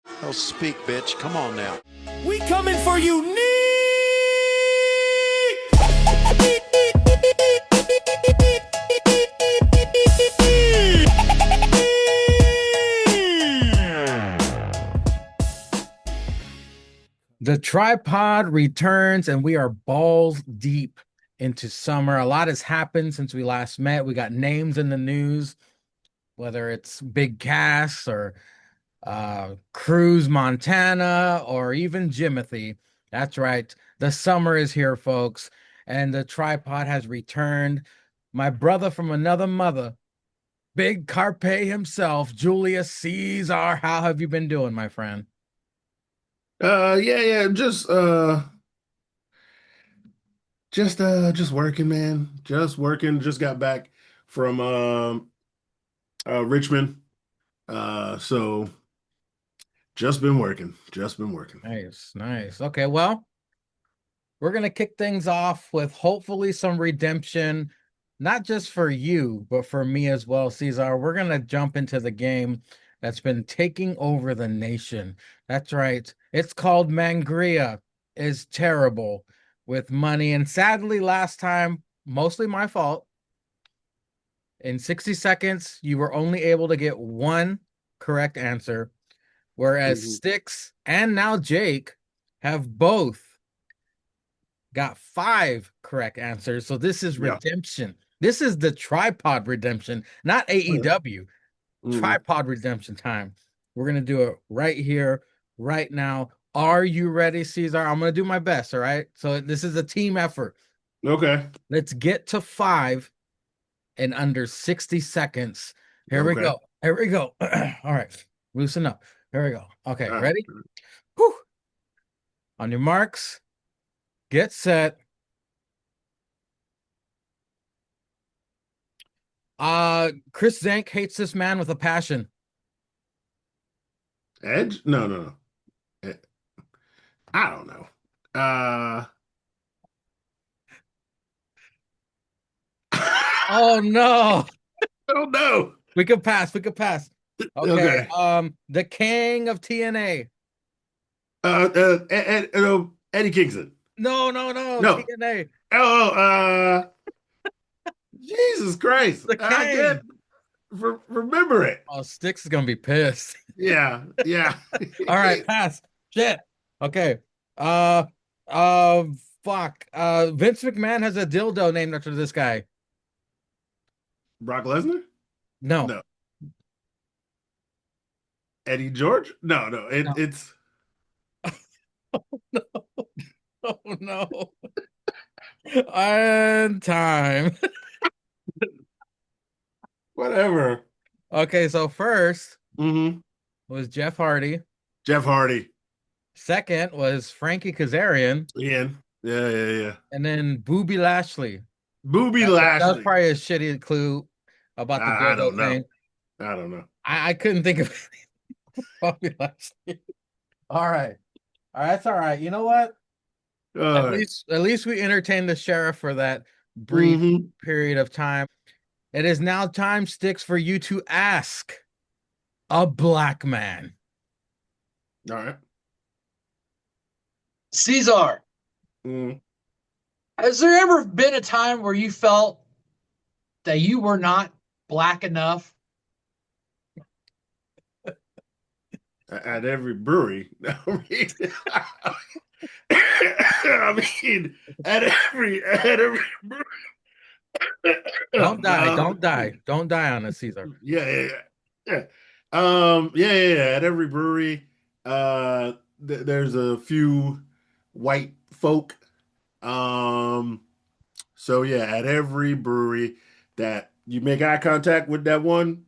Oh, speak, bitch. Come on now. We coming for you, Nick! The tripod returns, and we are balls deep into summer. A lot has happened since we last met. We got names in the news, whether it's Big Cass or Cruz Montana or even Jimothy. That's right. The summer is here, folks, and the tripod has returned. My brother from another mother, Big Carpe himself, Julius Caesar. How have you been doing, my friend? Yeah, just working, man. Just working. Just got back from Richmond. So just been working. Just been working. Nice, nice. Okay, well, we're going to kick things off with hopefully some redemption, not just for you, but for me as well, Cesar. We're going to jump into the game that's been taking over the nation. That's right. It's called Mangria is terrible with money. And sadly, last time, mostly my fault. In 60 seconds, you were only able to get one correct answer, whereas Mhm. Sticks and now Jake have both got five correct answers. So this is Yeah. redemption. This is the tripod redemption, not AEW. Mhm. Tripod redemption time. We're going to do it right here, right now. Are you ready, Caesar? I'm going to do my best. All right. So this is a team effort. Okay. Let's get to five in under 60 seconds. Here we Okay. go. Here we go. All right. Loosen up. Here we go. Okay. All right. Ready? Whew. On your marks, get set. Chris Zank hates this man with a passion. Edge? No, no, no. Eh, I don't know. Uh Oh no. I don't know. We could pass. We could pass. Okay. Okay. The king of TNA. Eddie Kingston. No, no, no. No. TNA. Oh, Jesus Christ. The I can't king. remember it. Oh, Sticks is gonna be pissed. Yeah, yeah. All right, pass. Shit. Okay. Uh uh fuck. Vince McMahon has a dildo named after this guy. Brock Lesnar? No. No. Eddie George? No, no. No. It's Oh no. And time. whatever. Okay, so first Hmm. was Jeff Hardy. Jeff Hardy. Second was Frankie Kazarian, Ian. Yeah, yeah, yeah. and then Booby Lashley. Booby That was Lashley. probably a shitty clue about the I dildo don't know. thing. I don't know. I couldn't think of Bobby Lashley. All right. All right, that's all right. You know what? All right. At least we entertained the sheriff for that brief Hmm. period of time. It is now time, Sticks, for you to ask a black man. All right. Caesar, Mm. has there ever been a time where you felt that you were not black enough? At every brewery. I mean, at every brewery. Don't die. Um, Don't die. Don't die on us, Caesar. yeah, yeah, yeah. Yeah, yeah, yeah. At every brewery, there's a few white folk. Um, so yeah, at every brewery that you make eye contact with that one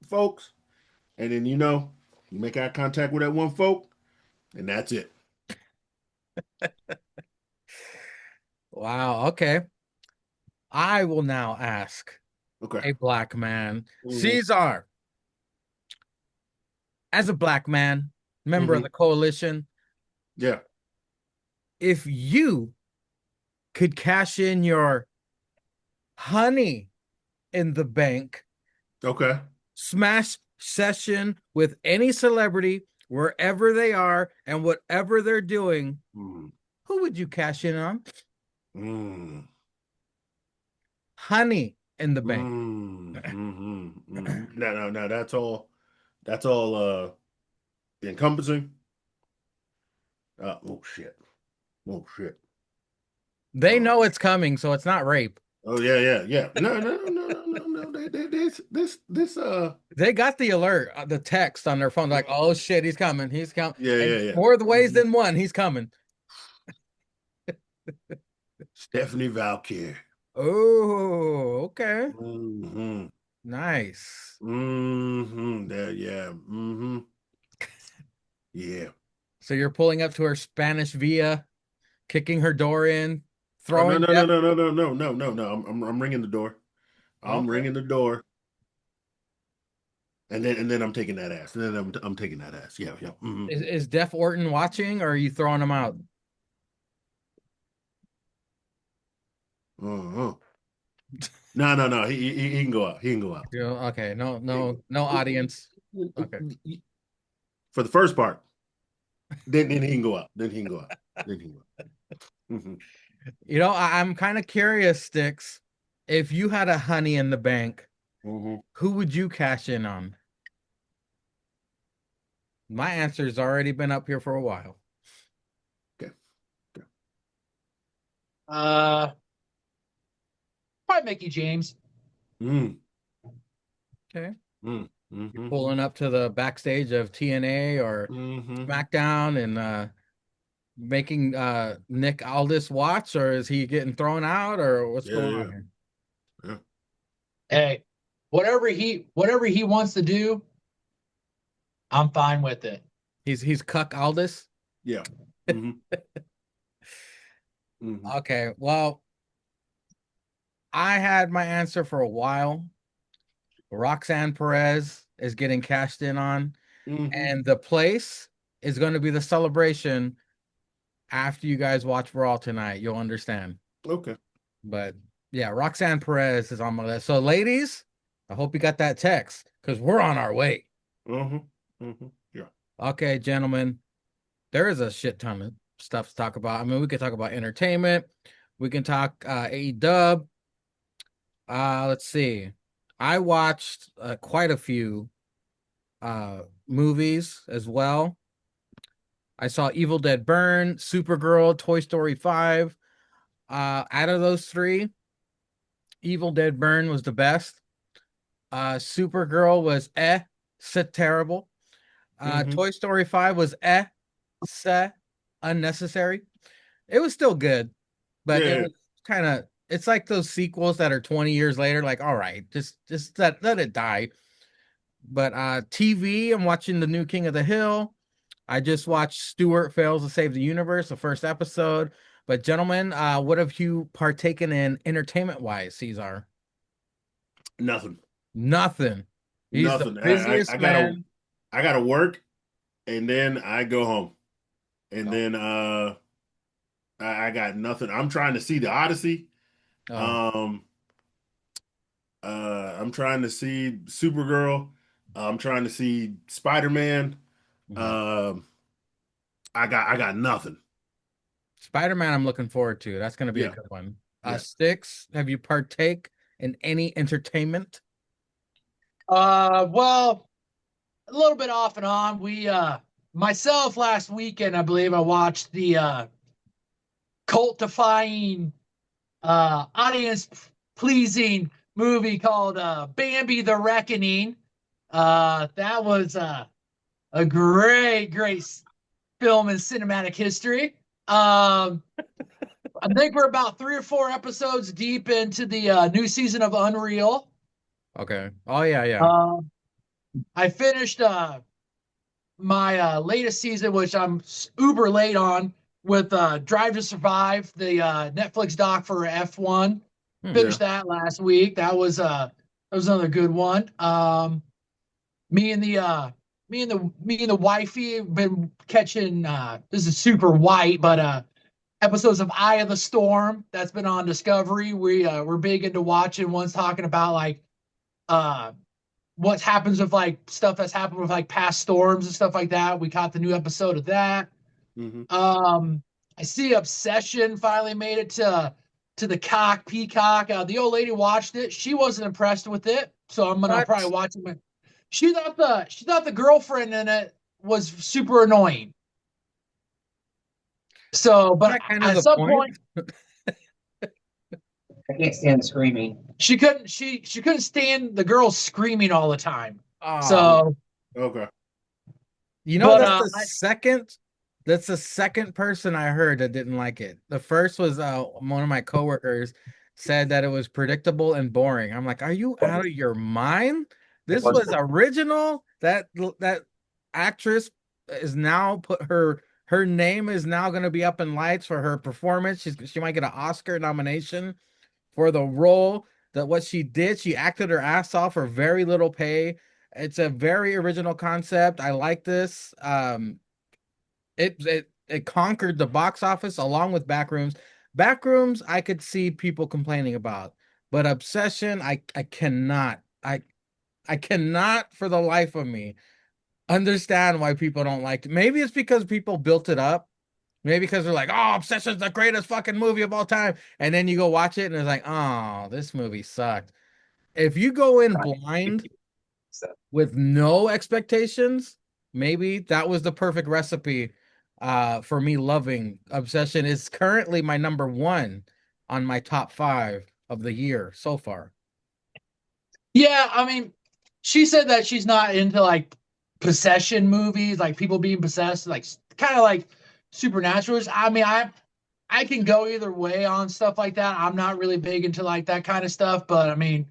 folks, and then you make eye contact with that one folk, and that's it. Wow. Okay. I will now ask Okay. a black man, Hmm. Caesar, as a black man, member of Hmm. the coalition, Yeah. if you could cash in your honey in the bank Okay. smash session with any celebrity wherever they are and whatever they're doing, Mm. who would you cash in on? Mm. Honey in the bank. No, that's all. That's all encompassing. Oh shit. Oh shit. They Oh, know it's coming, so it's not rape. oh yeah. No. This. They got the alert, the text on their phone, like, oh shit, he's coming. He's coming. And Yeah. more the ways Mhm. than one, he's coming. Stephanie Valkyr. Oh, okay. Mm-hmm. Nice. Yeah. Yeah. So you're pulling up to her Spanish villa, kicking her door in, Oh no throwing no no death. no no no no no no no. I'm ringing the door. I'm Okay. ringing the door. And then I'm taking that ass. And then I'm taking that ass. Yeah. Is Def Orton watching, or are you throwing him out? Uh-huh. No. He can go out. He can go out. Okay. No, He can no, go no out. audience. Okay. For the first part. Then he can go out. Then he can go out. Then he can go out. Mhm. I'm kind of curious, Sticks. If you had a honey in the bank, Mhm. who would you cash in on? My answer's already been up here for a while. Okay. Okay. Probably Mickey James. Mm. Okay. Mm. Mm-hmm. Pulling up to the backstage of TNA or Mm-hmm. SmackDown and making Nick Aldis watch, or is he getting thrown out, or what's going on Yeah. here? Yeah. Hey, whatever he wants to do, I'm fine with it. He's Cuck Aldis. Yeah. Mm-hmm. Mm-hmm. Okay, well, I had my answer for a while. Roxanne Perez is getting cashed in on, Mm-hmm. and the place is going to be the celebration after you guys watch Raw tonight. You'll understand. Okay. But yeah, Roxanne Perez is on my list. So, ladies, I hope you got that text because we're on our way. Mm-hmm. Mm-hmm. Yeah. Okay, gentlemen, there is a shit ton of stuff to talk about. I mean, we could talk about entertainment. We can talk AEW. Let's see. I watched quite a few movies as well. I saw Evil Dead Burn, Supergirl, Toy Story 5. Out of those three, Evil Dead Burn was the best. Supergirl was so terrible. Mm-hmm. Toy Story 5 was so unnecessary. It was still good, but it Yeah. was kind of it's like those sequels that are 20 years later, like, all right, just let it die. But TV, I'm watching the new King of the Hill. I just watched Stuart Fails to Save the Universe, the first episode. But gentlemen, what have you partaken in entertainment wise, Caesar? Nothing. Nothing. He's the Nothing. busiest man. I gotta work and then I go home. And Oh, then I got nothing. I'm trying to see the Odyssey. oh. Um I'm trying to see Supergirl. I'm trying to see Spider-Man. Mhm. Um I got nothing. Spider-Man, I'm looking forward to. That's going to be a Yeah. good one. Yeah. Sticks, have you partake in any entertainment? Well, a little bit off and on. We myself last weekend, I believe I watched the cult defying audience pleasing movie called Bambi the Reckoning. That was a great film in cinematic history. I think we're about 3 or 4 episodes deep into the new season of Unreal. Okay. Oh, yeah. Um, I finished my latest season, which I'm uber late on, with Drive to Survive, the Netflix doc for F1. Yeah. Finished that last week. That was another good one. Me and the wifey have been catching. This is super white, but episodes of Eye of the Storm that's been on Discovery. We're big into watching. One's talking about like uh what happens with like stuff that's happened with like past storms and stuff like that. We caught the new episode of that. Mm-hmm. I see Obsession finally made it to the Peacock. The old lady watched it. She wasn't impressed with it, so I'm gonna What? probably watch it. She thought the girlfriend in it was super annoying. So, but That kind of at the some point. point, I can't stand screaming. she couldn't stand the girls screaming all the time. Oh, So, Okay. you know, but that's the second person I heard that didn't like it. The first was one of my coworkers said that it was predictable and boring. I'm like, are you out of your mind? This was original. That actress is now put her name is now going to be up in lights for her performance. She might get an Oscar nomination for the role. That what she did, she acted her ass off for very little pay. It's a very original concept. I like this. It conquered the box office along with Backrooms. Backrooms, I could see people complaining about, but Obsession, I cannot. I cannot for the life of me understand why people don't like it. Maybe it's because people built it up. Maybe because they're like, oh, Obsession's the greatest fucking movie of all time. And then you go watch it and it's like, oh, this movie sucked. If you go in blind with no expectations, maybe that was the perfect recipe for me loving Obsession. Is currently my number one on my top 5 of the year so far. yeah, I mean, she said that she's not into like possession movies, like people being possessed, like kind of like supernaturals. I mean, I can go either way on stuff like that. I'm not really big into like that kind of stuff, but I mean,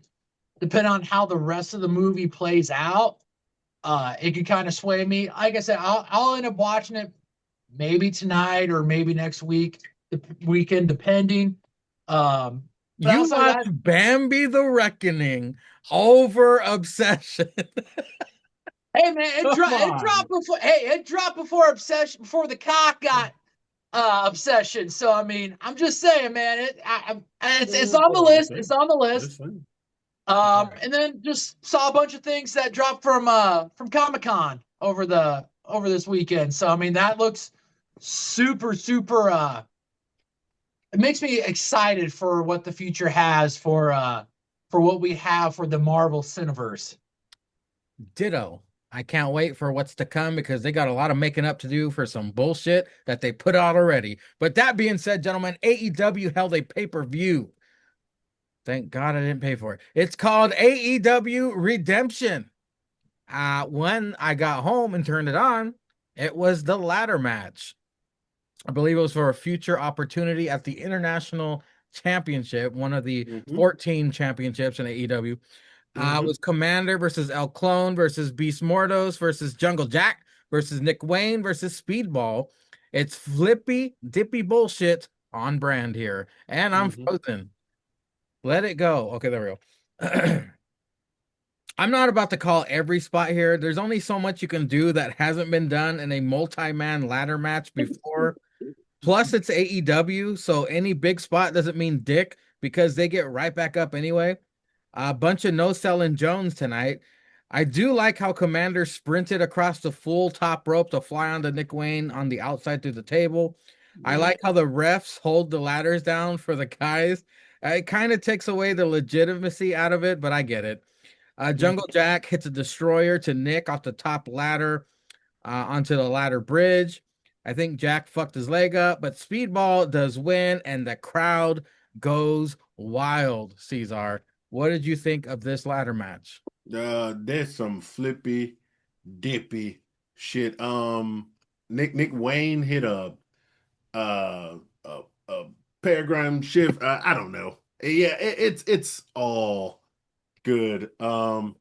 depending on how the rest of the movie plays out, it could kind of sway me. Like I said, I'll end up watching it maybe tonight or maybe next week, the weekend, depending. But You outside of watch that, Bambi the Reckoning over Obsession. hey man, it, Come dro- it on. dropped before. Hey, it dropped before Obsession, before the cock got Obsession. So I mean, I'm just saying, man, it's on the list. It's on the list. Just saying. And then just saw a bunch of things that dropped from Comic-Con over this weekend. So I mean that looks super it makes me excited for what the future has for what we have for the Marvel Cineverse. Ditto. I can't wait for what's to come because they got a lot of making up to do for some bullshit that they put out already. But that being said, gentlemen, AEW held a pay-per-view. Thank God I didn't pay for it. It's called AEW Redemption. When I got home and turned it on, it was the ladder match. I believe it was for a future opportunity at the International Championship, one of the 14 championships in AEW. It was Commander versus El Clone versus Beast Mordos versus Jungle Jack versus Nick Wayne versus Speedball. It's flippy, dippy bullshit on brand here. And I'm frozen. Let it go. Okay, there we go. I'm not about to call every spot here. There's only so much you can do that hasn't been done in a multi-man ladder match before. Plus, it's AEW, so any big spot doesn't mean dick because they get right back up anyway. A bunch of no-selling Jones tonight. I do like how Commander sprinted across the full top rope to fly onto Nick Wayne on the outside through the table. I like how the refs hold the ladders down for the guys. It kind of takes away the legitimacy out of it, but I get it. Jungle Jack hits a destroyer to Nick off the top ladder onto the ladder bridge. I think Jack fucked his leg up, but Speedball does win, and the crowd goes wild. Cesar, what did you think of this ladder match? There's some flippy, dippy shit. Nick Wayne hit a paragram shift. I don't know. Yeah, it's all good. The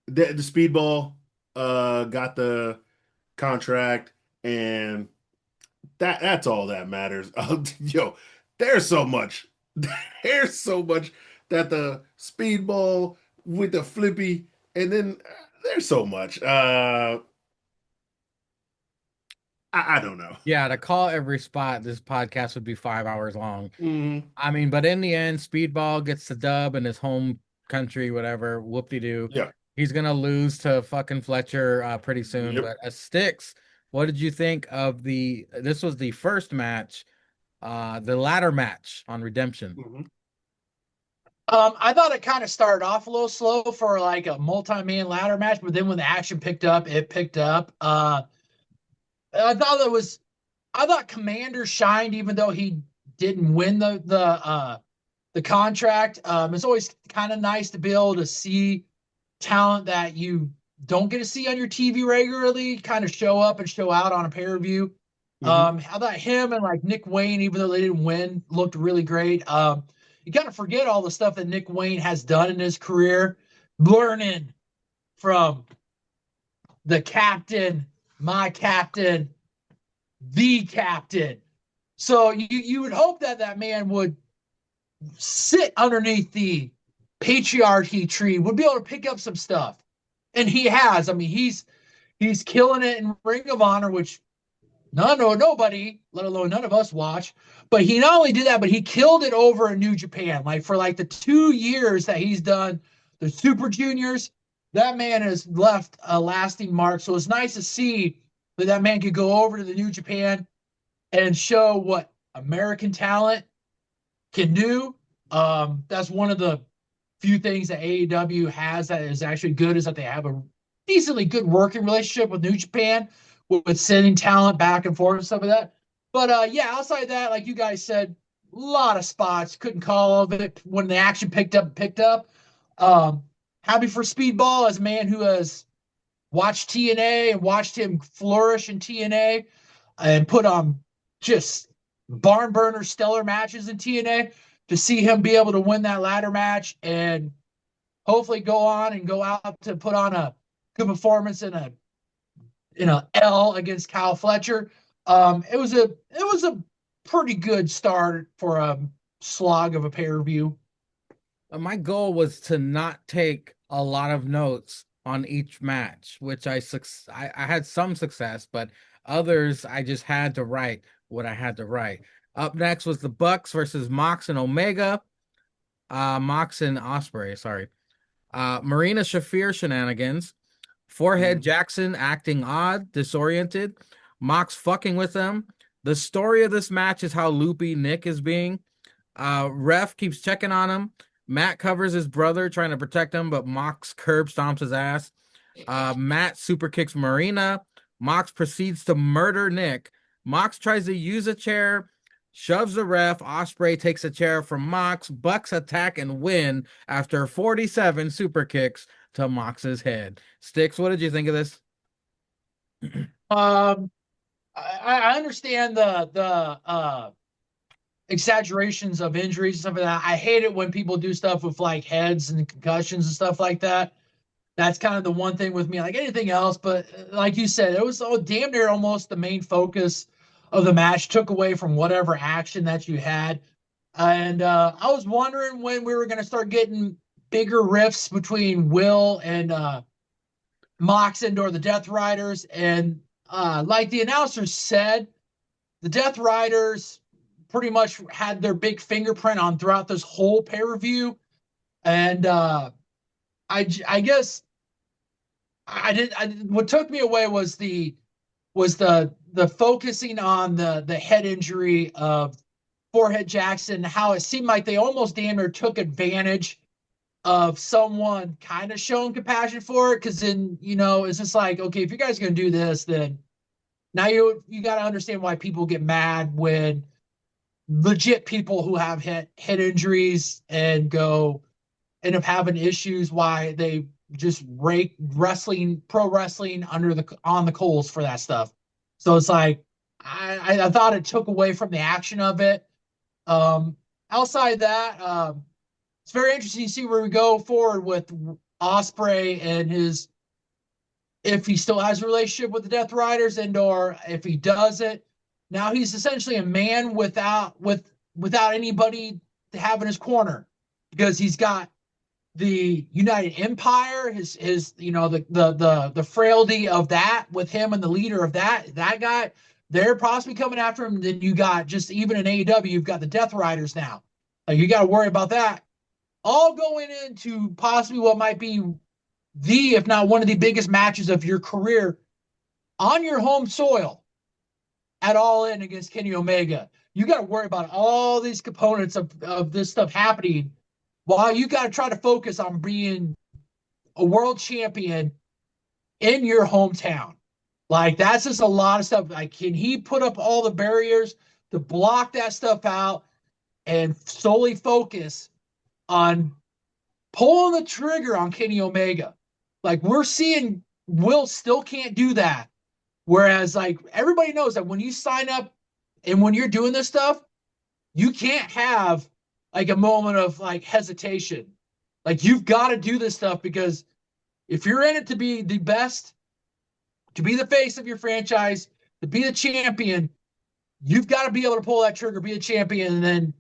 Speedball got the contract, and that's all that matters. Yo, there's so much. There's so much that the Speedball with the flippy, and then there's so much. I don't know. Yeah, to call every spot, this podcast would be 5 hours long. Mhm. I mean, but in the end, Speedball gets the dub in his home country, whatever, whoop-de-doo. Yeah. He's gonna lose to fucking Fletcher pretty soon. Yep. But Sticks, what did you think of this was the first match, the ladder match on Redemption? Mm-hmm. I thought it kind of started off a little slow for like a multi-man ladder match, but then when the action picked up, it picked up. I thought Commander shined even though he didn't win the contract. It's always kind of nice to be able to see talent that you don't get to see on your TV regularly kind of show up and show out on a pay-per-view. I thought him and like Nick Wayne, even though they didn't win, looked really great. You kind of forget all the stuff that Nick Wayne has done in his career, learning from the captain, my captain, the captain. So you would hope that that man would sit underneath the patriarchy tree, would be able to pick up some stuff. And he has. I mean, he's killing it in Ring of Honor, which nobody, let alone none of us, watch. But he not only did that, but he killed it over in New Japan. Like for like the 2 years that he's done the Super Juniors, that man has left a lasting mark. So it's nice to see that that man could go over to the New Japan and show what American talent can do. That's one of the few things that AEW has that is actually good, is that they have a decently good working relationship with New Japan, with sending talent back and forth and stuff like that. But yeah, outside of that, like you guys said, a lot of spots. Couldn't call all of it. When the action picked up. Happy for Speedball as a man who has watched TNA and watched him flourish in TNA and put on just barn burner stellar matches in TNA, to see him be able to win that ladder match and hopefully go on and go out to put on a good performance in a L against Kyle Fletcher. It was a pretty good start for a slog of a pay-per-view. My goal was to not take a lot of notes on each match, which I had some success, but others I just had to write what I had to write. Up next was the Bucks versus Mox and Omega. Mox and Ospreay, sorry. Marina Shafir shenanigans. Forehead Jackson acting odd, disoriented. Mox fucking with them. The story of this match is how loopy Nick is being. Ref keeps checking on him. Matt covers his brother, trying to protect him, but Mox curb stomps his ass. Matt super kicks Marina. Mox proceeds to murder Nick. Mox tries to use a chair, shoves the ref. Ospreay takes a chair from Mox. Bucks attack and win after 47 super kicks to Mox's head. Sticks, what did you think of this? I understand the exaggerations of injuries and stuff like that. I hate it when people do stuff with like heads and concussions and stuff like that. That's kind of the one thing with me, like anything else. But like you said, it was damn near almost the main focus of the match, took away from whatever action that you had. And I was wondering when we were going to start getting bigger rifts between Will and Mox or the Death Riders. And like the announcers said, the Death Riders pretty much had their big fingerprint on throughout this whole pay-per-view. And I guess what took me away was the focusing on the head injury of Forehead Jackson, how it seemed like they almost damn near took advantage of someone kind of showing compassion for it. Because then, it's just like, okay, if you guys are going to do this, then now you got to understand why people get mad when legit people who have head injuries and end up having issues, why they just rake pro wrestling on the coals for that stuff. So it's like, I thought it took away from the action of it. Outside that, it's very interesting to see where we go forward with Ospreay and if he still has a relationship with the Death Riders or if he doesn't. Now he's essentially a man without anybody to have in his corner, because he's got the United Empire, his the frailty of that with him and the leader of that guy. They're possibly coming after him. Then you got, just even in AEW, you've got the Death Riders now. You got to worry about that. all going into possibly what might be the, if not one of the biggest matches of your career on your home soil at All In against Kenny Omega. You got to worry about all these components of this stuff happening while you got to try to focus on being a world champion in your hometown. Like, that's just a lot of stuff. Like, can he put up all the barriers to block that stuff out and solely focus on pulling the trigger on Kenny Omega? Like, we're seeing Will still can't do that. Whereas, like, everybody knows that when you sign up and when you're doing this stuff, you can't have like a moment of like hesitation. Like, you've got to do this stuff because if you're in it to be the best, to be the face of your franchise, to be the champion, you've got to be able to pull that trigger, be a champion, and then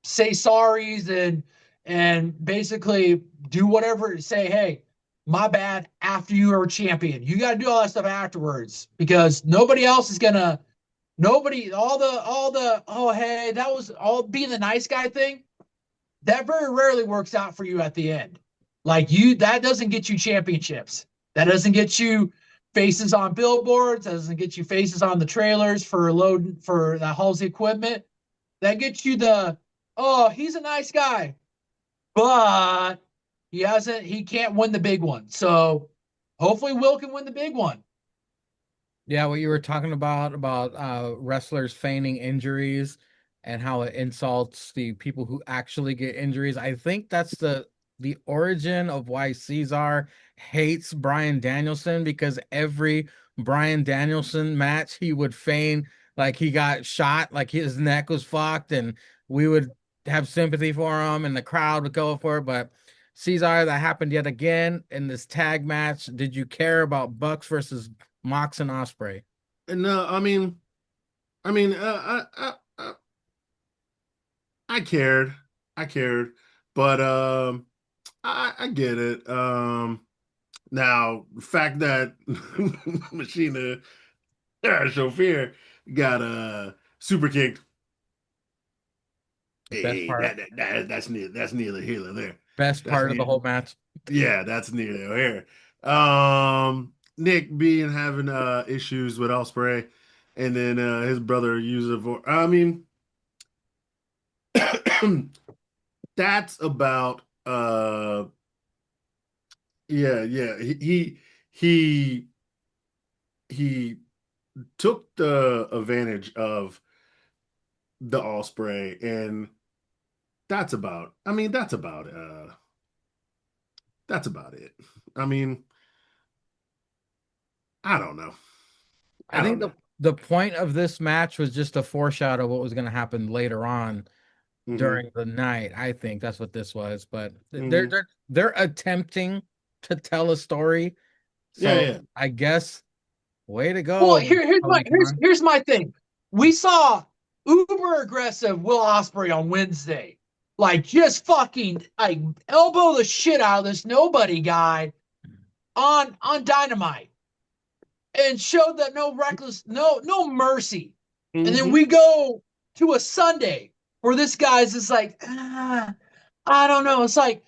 say sorries and basically do whatever to say, hey, my bad, after you are a champion. You got to do all that stuff afterwards because nobody else is gonna, nobody, all the oh hey, that was all being the nice guy thing. That very rarely works out for you at the end. Like, you, that doesn't get you championships. That doesn't get you faces on billboards. That doesn't get you faces on the trailers for loading for the Halsey equipment. That gets you the, oh, he's a nice guy, but he can't win the big one. So hopefully Will can win the big one. Yeah, what you were talking about wrestlers feigning injuries and how it insults the people who actually get injuries. I think that's the origin of why Cesar hates Bryan Danielson, because every Bryan Danielson match he would feign like he got shot, like his neck was fucked, and we would have sympathy for him and the crowd would go for it. But Cesar, that happened yet again in this tag match. Did you care about Bucks versus Mox and Osprey? And I cared, I cared, but I get it. Now the fact that Machina Chauffeur got super kicked. The best Hey, part, that's neither here nor there. best That's part of the neither. whole match. Yeah, that's neither here. Nick being having issues with Osprey, and then his brother using for. I mean, that's about yeah. He he took the advantage of the Osprey, and that's about it. I mean, I don't know. I I don't think know. the point of this match was just a foreshadow of what was going to happen later on Hmm. during the night. I think that's what this was. But Hmm. they're attempting to tell a story. Yeah, So yeah. I guess way to Well, go, here's my Tony Khan. here's my thing. We saw uber aggressive Will Osprey on Wednesday, like just fucking like elbow the shit out of this nobody guy on Dynamite, and showed that no reckless, no mercy. And then Hmm. we go to a Sunday where this guy's just like, I don't know. It's like,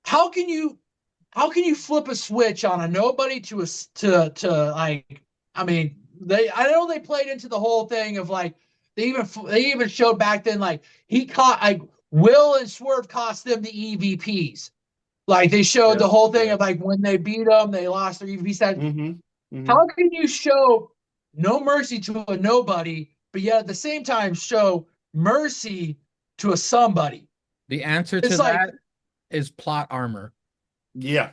how can you flip a switch on a nobody to a to like, I mean, I know they played into the whole thing of like, they even showed back then like he caught like Will and Swerve cost them the EVPs. Like, they showed Yeah, the whole thing yeah. of like when they beat them, they lost their EVP stat. Hmm. Hmm. How can you show no mercy to a nobody, but yet at the same time show mercy to a somebody? The answer to It's like, that is plot armor. Yeah.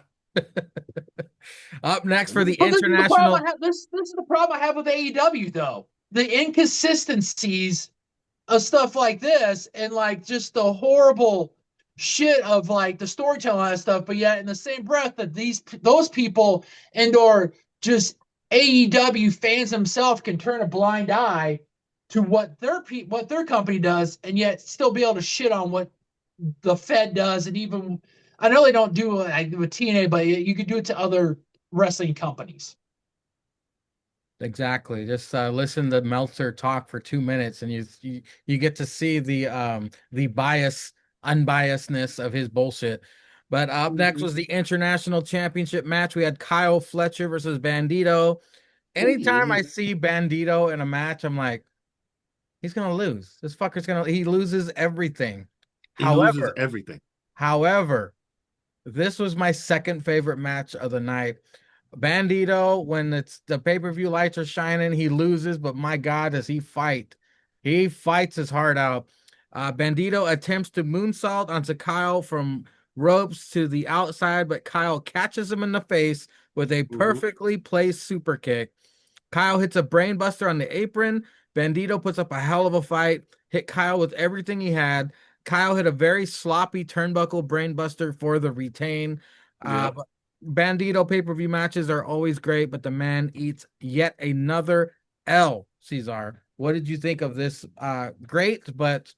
Up next for the but this is the problem international. I have. This is the problem I have with AEW though. The inconsistencies of stuff like this, and like just the horrible shit of like the storytelling and stuff, but yet in the same breath that those people and or just AEW fans themselves can turn a blind eye to what their company does, and yet still be able to shit on what the Fed does, and even I know they don't do it with TNA, but you could do it to other wrestling companies. Exactly. Just listen to Meltzer talk for 2 minutes, and you get to see the bias unbiasedness of his bullshit. But up next was the international championship match. We had Kyle Fletcher versus Bandito. Anytime I see Bandito in a match, I'm like, he's gonna lose. This fucker's he loses everything. He loses However, everything. however, this was my second favorite match of the night. Bandito, when it's the pay-per-view lights are shining, he loses, but my God, does he fight? He fights his heart out. Bandito attempts to moonsault onto Kyle from ropes to the outside, but Kyle catches him in the face with a perfectly placed super kick. Kyle hits a brainbuster on the apron. Bandito puts up a hell of a fight, hit Kyle with everything he had. Kyle hit a very sloppy turnbuckle brainbuster for the retain. Yeah. But Bandito pay-per-view matches are always great, but the man eats yet another L. Cesar, what did you think of this great but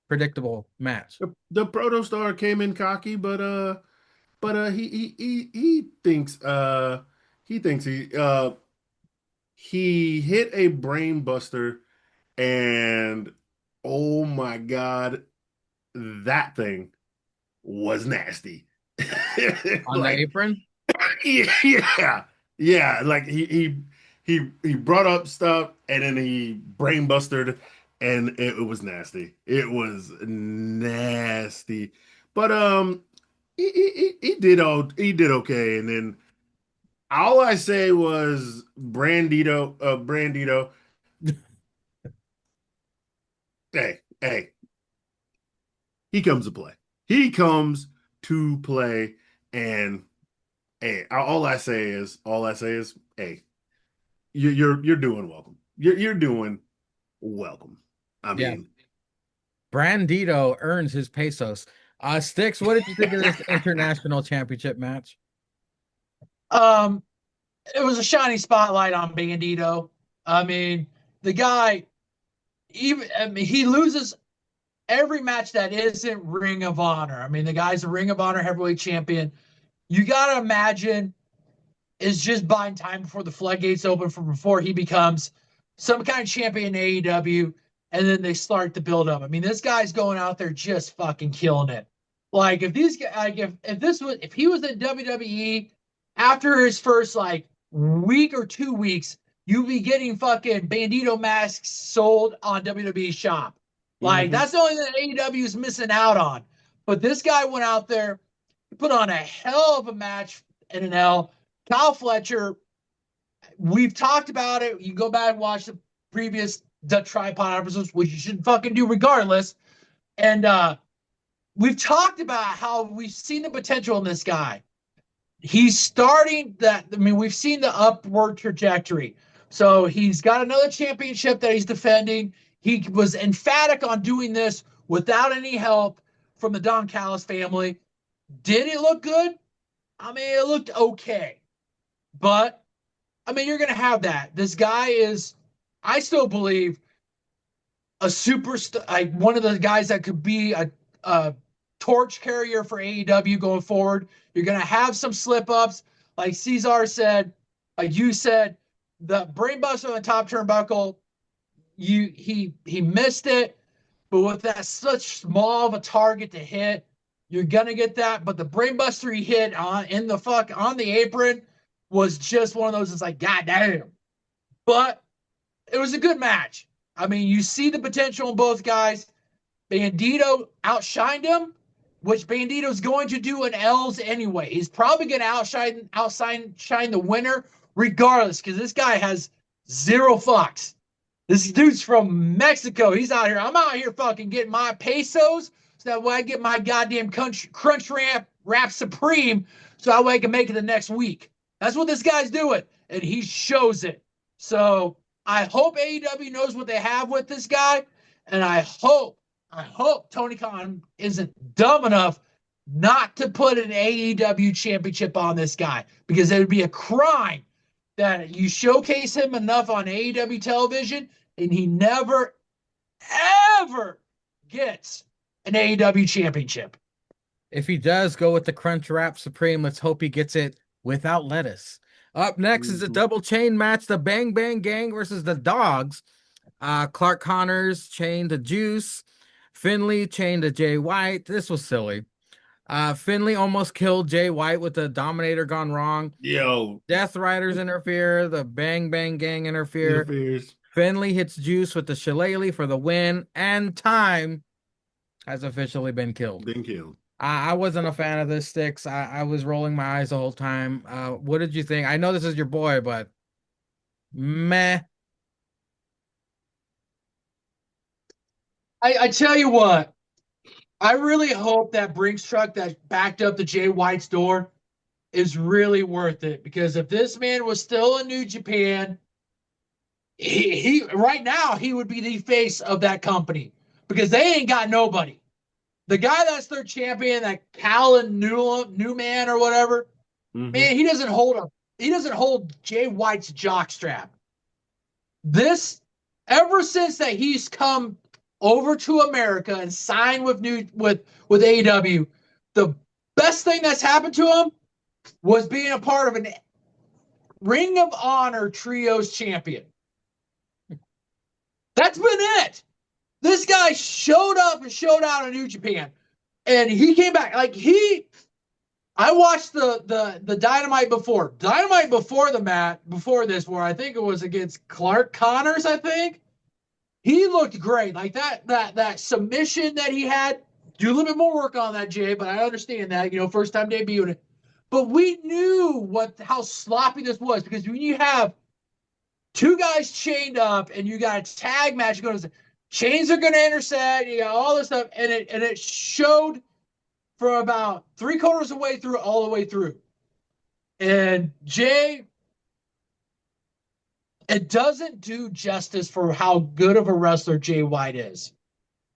predictable match? The Protostar came in cocky, but he thinks he hit a brain buster, and oh my God, that thing was nasty. On the apron? Yeah. Like he brought up stuff, and then he brain busted, and it was nasty. It was nasty. But he did okay, and then all I say was Brandito. Hey, he comes to play. He comes to play, and hey, all I say is, hey, you're doing welcome. You're doing welcome. I mean, Brandito earns his pesos. Sticks, what did you think of this international championship match? It was a shiny spotlight on Bandito. I mean, the guy, he loses every match that isn't Ring of Honor. I mean, the guy's a Ring of Honor heavyweight champion. You gotta imagine is just buying time before the floodgates open from before he becomes some kind of champion in AEW, and then they start to build up. I mean, this guy's going out there just fucking killing it. Like if these like if he was in WWE after his first like week or 2 weeks, you'd be getting fucking Bandito masks sold on WWE Shop. Like that's the only thing that AEW is missing out on. But this guy went out there, put on a hell of a match in an L. Kyle Fletcher, we've talked about it. You go back and watch the previous The Tripod episodes, which you should fucking do regardless. And we've talked about how we've seen the potential in this guy. He's starting that. I mean, we've seen the upward trajectory. So he's got another championship that he's defending. He was emphatic on doing this without any help from the Don Callis family. Did it look good? I mean, it looked okay. But, I mean, you're going to have that. This guy is, I still believe, a superstar, like one of the guys that could be a torch carrier for AEW going forward. You're going to have some slip-ups. Like Cesar said, like you said, the brainbuster on the top turnbuckle, he missed it. But with that such small of a target to hit, you're gonna get that. But the brainbuster he hit on the apron was just one of those. It's like, God damn. But it was a good match. I mean, you see the potential in both guys. Bandito outshined him, which Bandito's going to do in L's anyway. He's probably going to outshine the winner regardless, because this guy has zero fucks. This dude's from Mexico. He's out here. I'm out here fucking getting my pesos so that way I get my goddamn crunch wrap supreme so that way I can make it the next week. That's what this guy's doing, and he shows it. So I hope AEW knows what they have with this guy, and I hope Tony Khan isn't dumb enough not to put an AEW championship on this guy, because it would be a crime that you showcase him enough on AEW television and he never, ever gets an AEW championship. If he does go with the Crunch Wrap Supreme, let's hope he gets it without lettuce. Up next is a double chain match, the Bang Bang Gang versus the Dogs. Clark Connors chained the Juice. Finley chained to Jay White. This was silly. Finley almost killed Jay White with the Dominator gone wrong. Yo, Death Riders interfere. The Bang Bang Gang interfere. interferes. Finley hits Juice with the Shillelagh for the win, and time has officially been killed. Been killed. I wasn't a fan of this, Sticks. I was rolling my eyes the whole time. What did you think? I know this is your boy, but meh. I tell you what, I really hope that Brinks truck that backed up the Jay White's door is really worth it, because if this man was still in New Japan, he right now he would be the face of that company, because they ain't got nobody. The guy that's their champion, that Callan Newman or whatever, man, he doesn't hold Jay White's jockstrap. This, ever since that he's come over to America and signed with AEW, the best thing that's happened to him was being a part of an Ring of Honor Trios champion. That's been it. This guy showed up and showed out in New Japan, and he came back. I watched the Dynamite before before this, where I think it was against Clark Connors, I think. He looked great. Like that submission that he had. Do a little bit more work on that, Jay, but I understand that, first time debuting it. But we knew how sloppy this was, because when you have two guys chained up and you got a tag match going, chains are going to intersect, you got all this stuff, and it showed from about 3/4 of the way through, all the way through. And Jay, it doesn't do justice for how good of a wrestler Jay White is.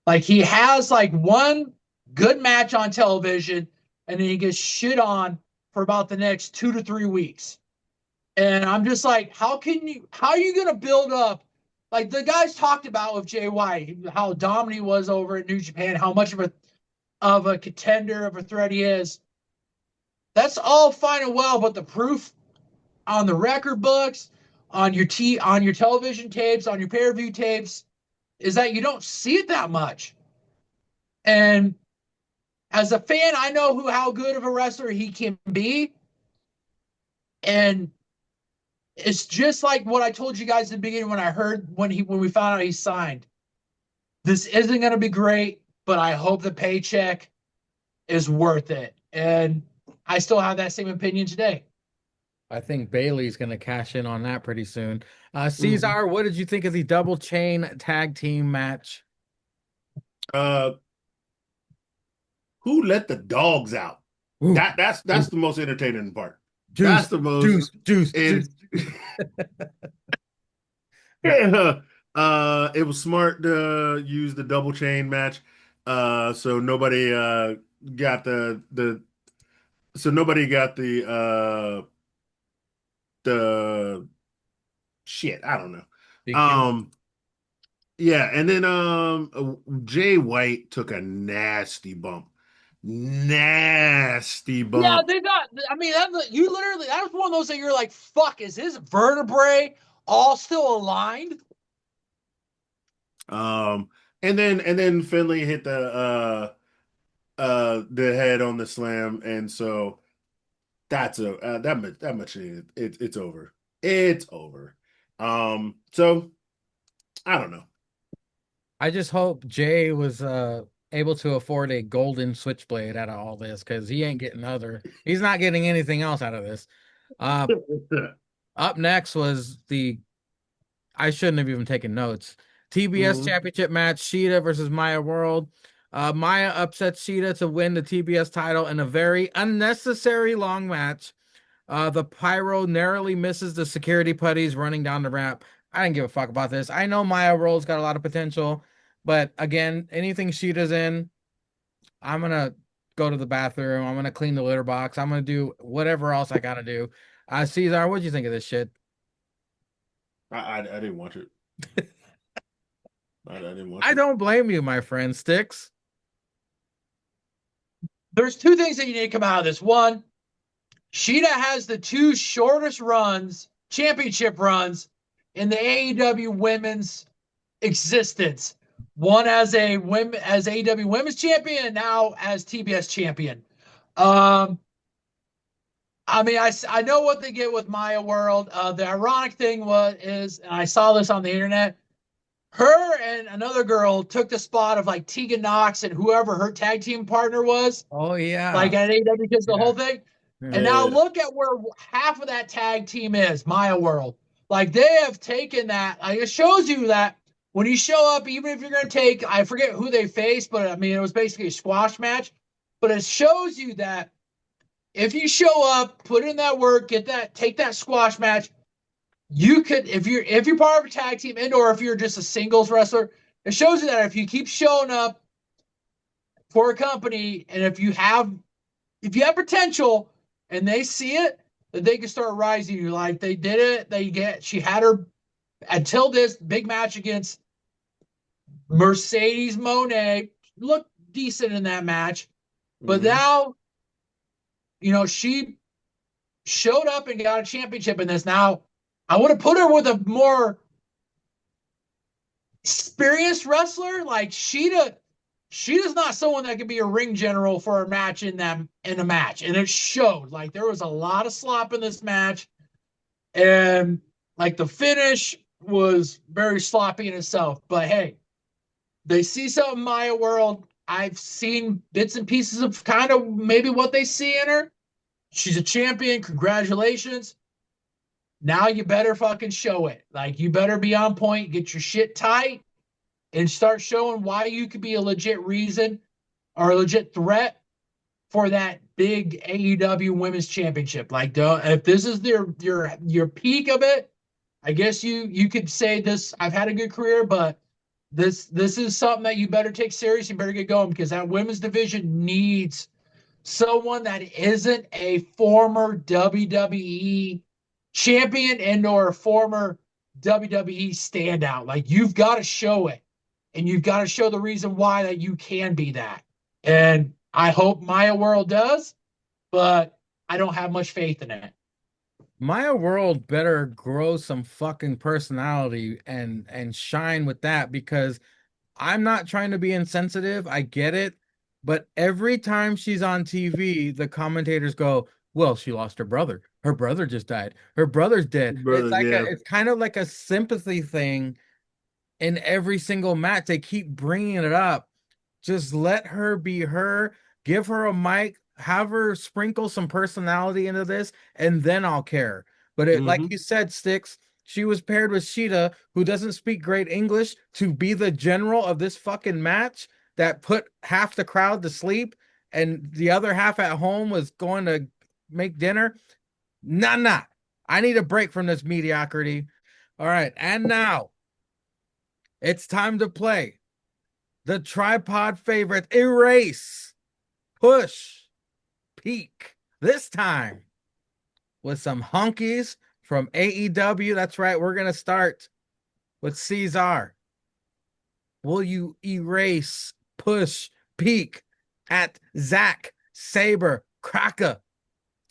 Like, he has one good match on television, and then he gets shit on for about the next 2 to 3 weeks. And I'm just like, how are you going to build up? Like, the guys talked about with Jay White, how dominant he was over in New Japan, how much of a contender, of a threat he is. That's all fine and well, but the proof on the record books, on your television tapes, on your pay-per-view tapes, is that you don't see it that much. And as a fan, I know how good of a wrestler he can be. And it's just like what I told you guys in the beginning when we found out he signed. This isn't going to be great, but I hope the paycheck is worth it. And I still have that same opinion today. I think Bailey's going to cash in on that pretty soon. Cesar, what did you think of the double chain tag team match? Who let the dogs out? Ooh. That's the most entertaining part. Juice, that's the most juice. Yeah. It was smart to use the double chain match. So nobody got the shit. I don't know. DQ. Yeah, and then Jay White took a nasty bump. Yeah, they got. I mean, that was one of those that you're like, fuck, is his vertebrae all still aligned? And then Finley hit the head on the slam, and so that's that much it's over. It's over. So I don't know. I just hope Jay was able to afford a golden switchblade out of all this, because he's not getting anything else out of this. Up next was I shouldn't have even taken notes. TBS championship match, Shida versus Maya World. Maya upsets Shida to win the TBS title in a very unnecessary long match. The Pyro narrowly misses the security putties running down the ramp. I didn't give a fuck about this. I know Maya World's got a lot of potential, but again, anything Shida's in, I'm going to go to the bathroom. I'm going to clean the litter box. I'm going to do whatever else I got to do. Cesar, what'd you think of this shit? I didn't watch it. I didn't watch I it. don't blame you, my friend. Sticks. There's two things that you need to come out of this. One, Shida has the two shortest championship runs in the AEW women's existence. one as AEW Women's Champion, and now as TBS Champion. Um, I mean, I know what they get with Maya World. The ironic thing is, and I saw this on the internet, her and another girl took the spot of like Tegan Knox and whoever her tag team partner was, Oh like yeah. at AEW, because the Yeah. whole thing. And now Yeah. look at where half of that tag team is, Maya World. Like they have taken that. Like it shows you that when you show up, even if you're going to take, I forget who they faced, but I mean, it was basically a squash match. But it shows you that if you show up, put in that work, take that squash match, you could, if you're part of a tag team and or if you're just a singles wrestler, it shows you that if you keep showing up for a company and if you have potential and they see it, that they can start rising you. Like they did it. She had her until this big match against Mercedes Monet, looked decent in that match. But Mhm. now, she showed up and got a championship in this. Now, I would have put her with a more experienced wrestler. Like Sheeta's not someone that could be a ring general for a match in a match. And it showed. Like there was a lot of slop in this match. And like the finish was very sloppy in itself. But hey, they see something in Maya World. I've seen bits and pieces of kind of maybe what they see in her. She's a champion. Congratulations. Now you better fucking show it. Like you better be on point, get your shit tight, and start showing why you could be a legit reason or a legit threat for that big AEW Women's Championship. Like, if this is your peak of it, I guess you could say this. I've had a good career, but this is something that you better take serious. You better get going because that women's division needs someone that isn't a former WWE champion and or a former WWE standout. Like you've got to show it, and you've got to show the reason why that you can be that. And I hope Maya World does, but I don't have much faith in it. Maya World better grow some fucking personality and shine with that because I'm not trying to be insensitive. I get it. But every time she's on TV, the commentators go, well, she lost her brother. Her brother just died. Her brother's dead. Brothers, yeah. It's kind of like a sympathy thing in every single match. They keep bringing it up. Just let her be her. Give her a mic. Have her sprinkle some personality into this, and then I'll care. But like Hmm. you said, Sticks, she was paired with Sheeta, who doesn't speak great English, to be the general of this fucking match that put half the crowd to sleep, and the other half at home was going to make dinner. Nah. I need a break from this mediocrity. All right, and now it's time to play the tripod favorite erase, push, peak. This time with some hunkies from AEW. That's right. We're going to start with Caesar. Will you erase, push, peak at Zack Saber Cracker,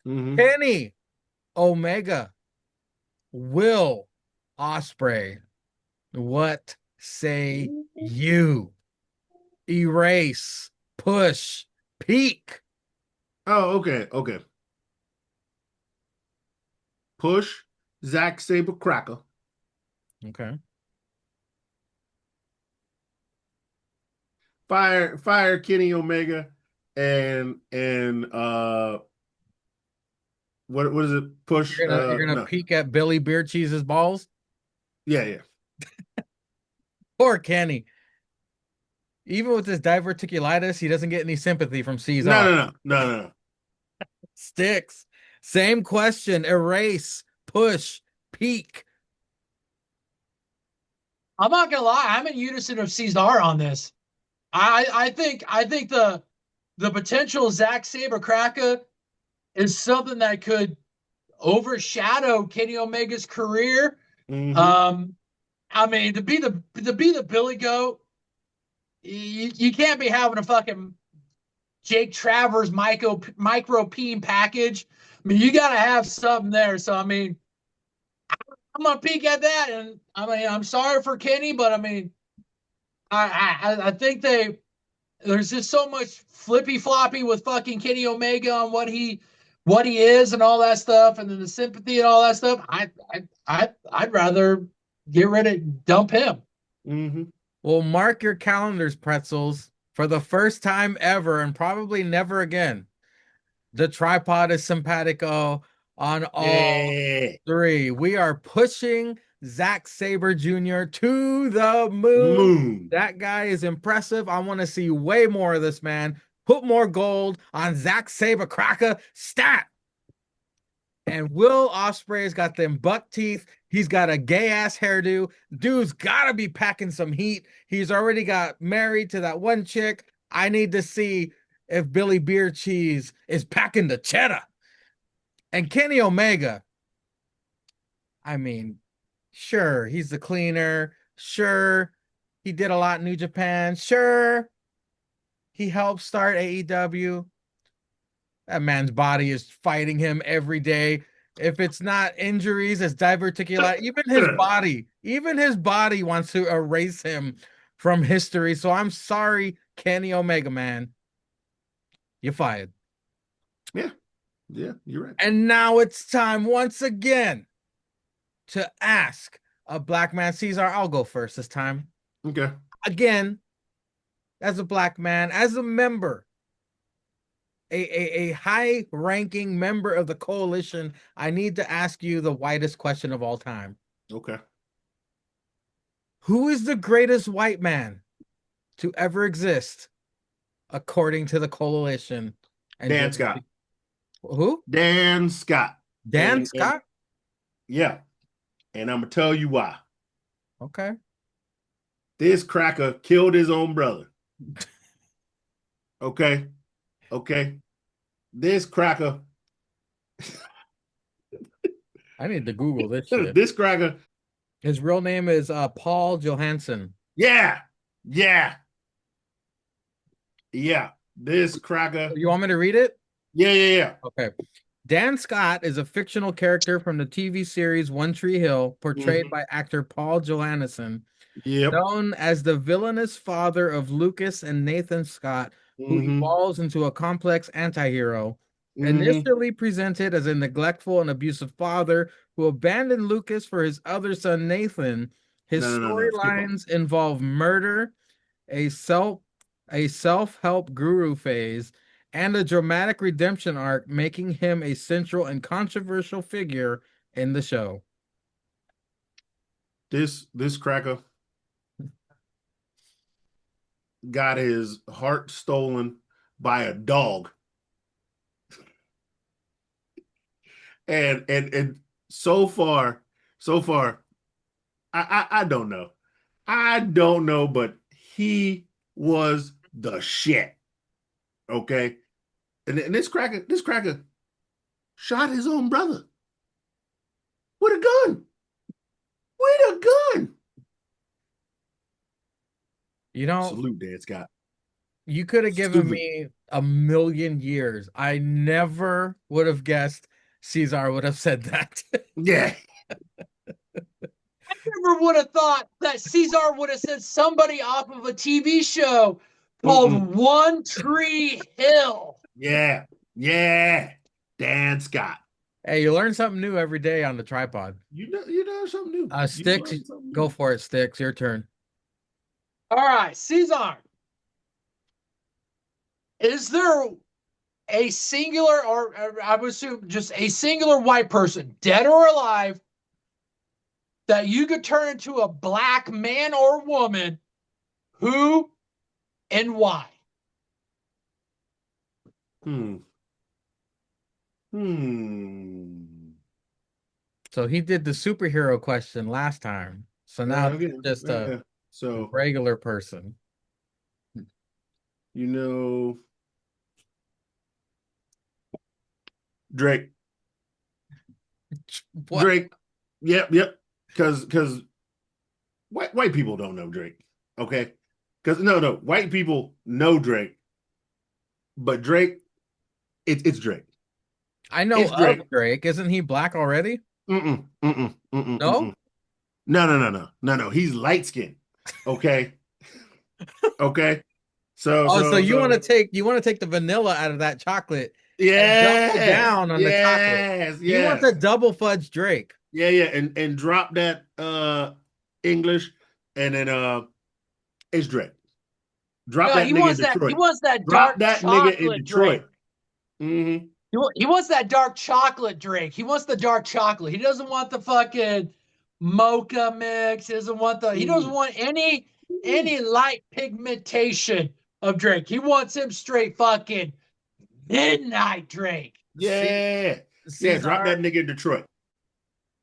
Hmm. Kenny Omega, Will Osprey? What say you? Erase, push, peak. Oh, okay. Push Zack Saber Cracker. Okay. Fire Kenny Omega and what is it? Push You're gonna no. peek at Billy Beer Cheese's balls? Yeah. Poor Kenny. Even with his diverticulitis, he doesn't get any sympathy from Caesar. No. Sticks. Same question. Erase, push, peak. I'm not gonna lie, I'm in unison of Cesar on this. I think the potential Zack Saber Cracker is something that could overshadow Kenny Omega's career. Hmm. Um, I mean, to be the Billy Goat, you can't be having a fucking Jake Travers micro peen package. I mean, you got to have something there. So I mean, I'm gonna peek at that, and I mean, I'm sorry for Kenny, but I mean, I think there's just so much flippy floppy with fucking Kenny Omega on what he is and all that stuff, and then the sympathy and all that stuff. I'd rather get rid of dump him. Mm-hmm. Well, mark your calendars, pretzels. For the first time ever, and probably never again, the tripod is simpatico on all Yeah. three. We are pushing Zack Sabre Jr. to the moon. Moon. That guy is impressive. I want to see way more of this man. Put more gold on Zack Sabre Cracker stat. And Will Ospreay's got them buck teeth. He's got a gay ass hairdo. Dude's gotta be packing some heat. He's already got married to that one chick. I need to see if Billy Beer Cheese is packing the cheddar. And Kenny Omega, I mean, sure, he's the cleaner. Sure, he did a lot in New Japan. Sure, he helped start AEW. That man's body is fighting him every day. If it's not injuries, it's diverticulitis. Even his body wants to erase him from history. So I'm sorry, Kenny Omega, man. You're fired. Yeah, you're right. And now it's time once again to ask a black man. Caesar, I'll go first this time. Okay. Again, as a black man, as a member, a high-ranking member of the coalition, I need to ask you the whitest question of all time. Okay. Who is the greatest white man to ever exist, according to the coalition? And Dan Scott. Who? Dan Scott. Dan Scott? Yeah. And I'm going to tell you why. Okay. This cracker killed his own brother. Okay. This cracker. I need to Google this shit. This cracker. His real name is Paul Johansson. Yeah. This cracker. You want me to read it? Yeah. Okay. Dan Scott is a fictional character from the TV series One Tree Hill, portrayed by actor Paul Johansson, known as the villainous father of Lucas and Nathan Scott, who evolves into a complex anti-hero. Initially presented as a neglectful and abusive father who abandoned Lucas for his other son Nathan, his storylines involve murder, a self-help guru phase, and a dramatic redemption arc, making him a central and controversial figure in the show. This cracker got his heart stolen by a dog. And so far, I don't know. I don't know, but he was the shit. Okay. And this cracker shot his own brother with a gun. You know, salute Dan Scott. You could have given me a million years. I never would have guessed Caesar would have said that. Yeah. I never would have thought that Caesar would have said somebody off of a TV show called One Tree Hill. Yeah. Dan Scott. Hey, you learn something new every day on the tripod. You know something new. Sticks, go for it, Sticks. Your turn. All right, Caesar. Is there a singular, or I would assume just a singular white person, dead or alive, that you could turn into a black man or woman? Who and why? So he did the superhero question last time. So now just a regular person. You know, Drake. What? Drake. Yep. Because white people don't know Drake. Okay. Because no, white people know Drake, but Drake, it's Drake. I know of Drake. Isn't he black already? No. No. He's light skinned. Okay. Okay. So Oh, so so you want to so take the vanilla out of that chocolate and double yes, down on the chocolate. yes, You want the yes. double fudge Drake. Yeah. And drop that English and then it's Drake. Drop No, that he nigga in wants that. He Detroit. wants that Drop dark that nigga in chocolate Drake. Detroit. Hmm. He wants that dark chocolate Drake. He wants the dark chocolate. He doesn't want the fucking mocha mix. He doesn't want the. He doesn't want any light pigmentation of Drake. He wants him straight fucking midnight Drake. See, Yeah. Yeah, drop that Caesar, nigga in Detroit.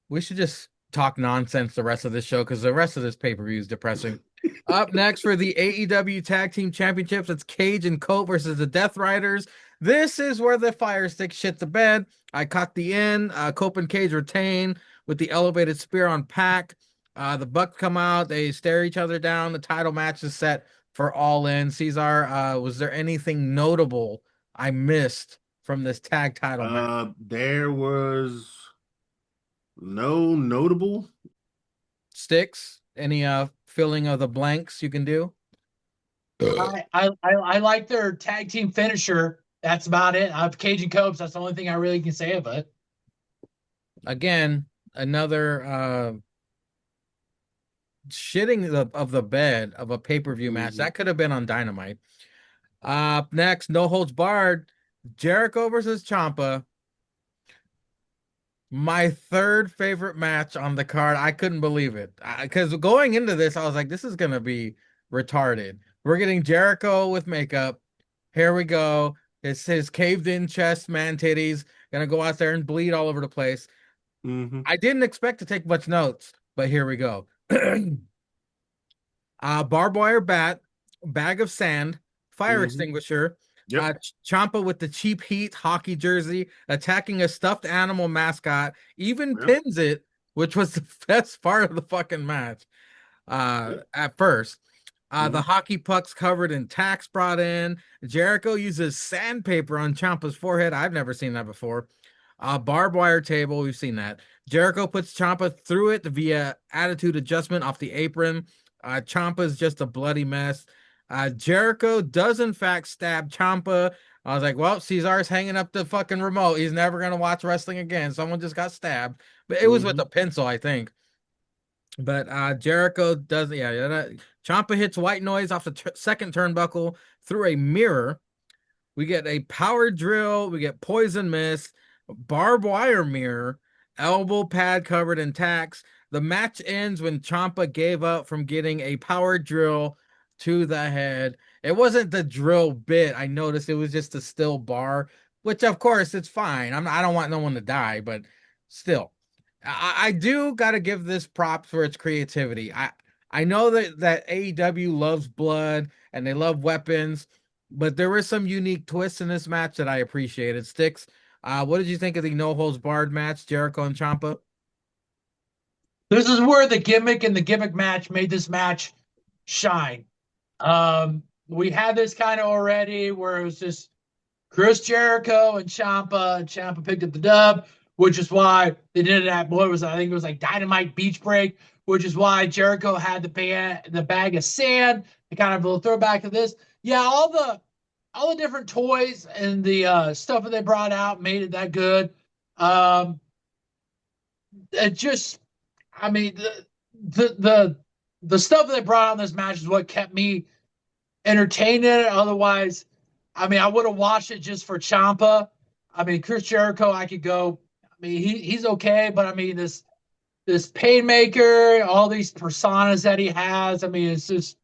we should just talk nonsense the rest of this show because the rest of this pay-per-view is depressing. Up next for the AEW Tag Team Championships, it's Cage and Colt versus the Death Riders. This is where the Fire Stick shit the bed. I caught the end. Colt and Cage retain with the elevated spear on Pac. The Bucks come out. They stare each other down. The title match is set for All In. Caesar, was there anything notable I missed from this tag title match? There was no notable. Sticks? Any filling of the blanks you can do? I like their tag team finisher. That's about it. Cage and Copes. That's the only thing I really can say of it. Again, another shitting of the bed of a pay-per-view match. Mhm. That could have been on Dynamite. Next, no holds barred. Jericho versus Ciampa. My third favorite match on the card. I couldn't believe it. Because going into this, I was like, this is gonna be retarded. We're getting Jericho with makeup. Here we go. It's his caved in chest, man titties, gonna go out there and bleed all over the place. Mhm. I didn't expect to take much notes, but here we go. Barbed wire bat, bag of sand, fire Mhm. extinguisher, Yep. Champa with the cheap heat hockey jersey, attacking a stuffed animal mascot, even Yep. pins it, which was the best part of the fucking match. Yep. At first. The Mhm. hockey pucks covered in tacks brought in. Jericho uses sandpaper on Ciampa's forehead. I've never seen that before. Barbed wire table, we've seen that. Jericho puts Ciampa through it via attitude adjustment off the apron. Ciampa's just a bloody mess. Jericho does in fact stab Ciampa. I was like, well, Cesar's hanging up the fucking remote. He's never gonna watch wrestling again. Someone just got stabbed, but it was with a Mhm. pencil, I think. But Jericho does, yeah. Ciampa hits white noise off the second turnbuckle through a mirror. We get a power drill. We get poison mist, barbed wire mirror, elbow pad covered in tacks. The match ends when Ciampa gave up from getting a power drill to the head. It wasn't the drill bit. I noticed it was just a still bar, which of course it's fine. I don't want no one to die, but still, I do got to give this props for its creativity. I know that AEW loves blood and they love weapons, but there were some unique twists in this match that I appreciated. Sticks, what did you think of the no holds barred match, Jericho and Ciampa? This is where the gimmick and the gimmick match made this match shine. We had this kind of already where it was just Chris Jericho and Ciampa. Ciampa picked up the dub, which is why they did it at what was I think it was like Dynamite Beach Break, which is why Jericho had the bag of sand. The kind of a little throwback to this. Yeah, all the different toys and the stuff that they brought out made it that good. Um, it just, I mean, the stuff that they brought out in this match is what kept me entertained in it. Otherwise, I mean, I would have watched it just for Champa. I mean, Chris Jericho, I could go. I mean, he's okay, but I mean, this Painmaker, all these personas that he has. I mean, it's just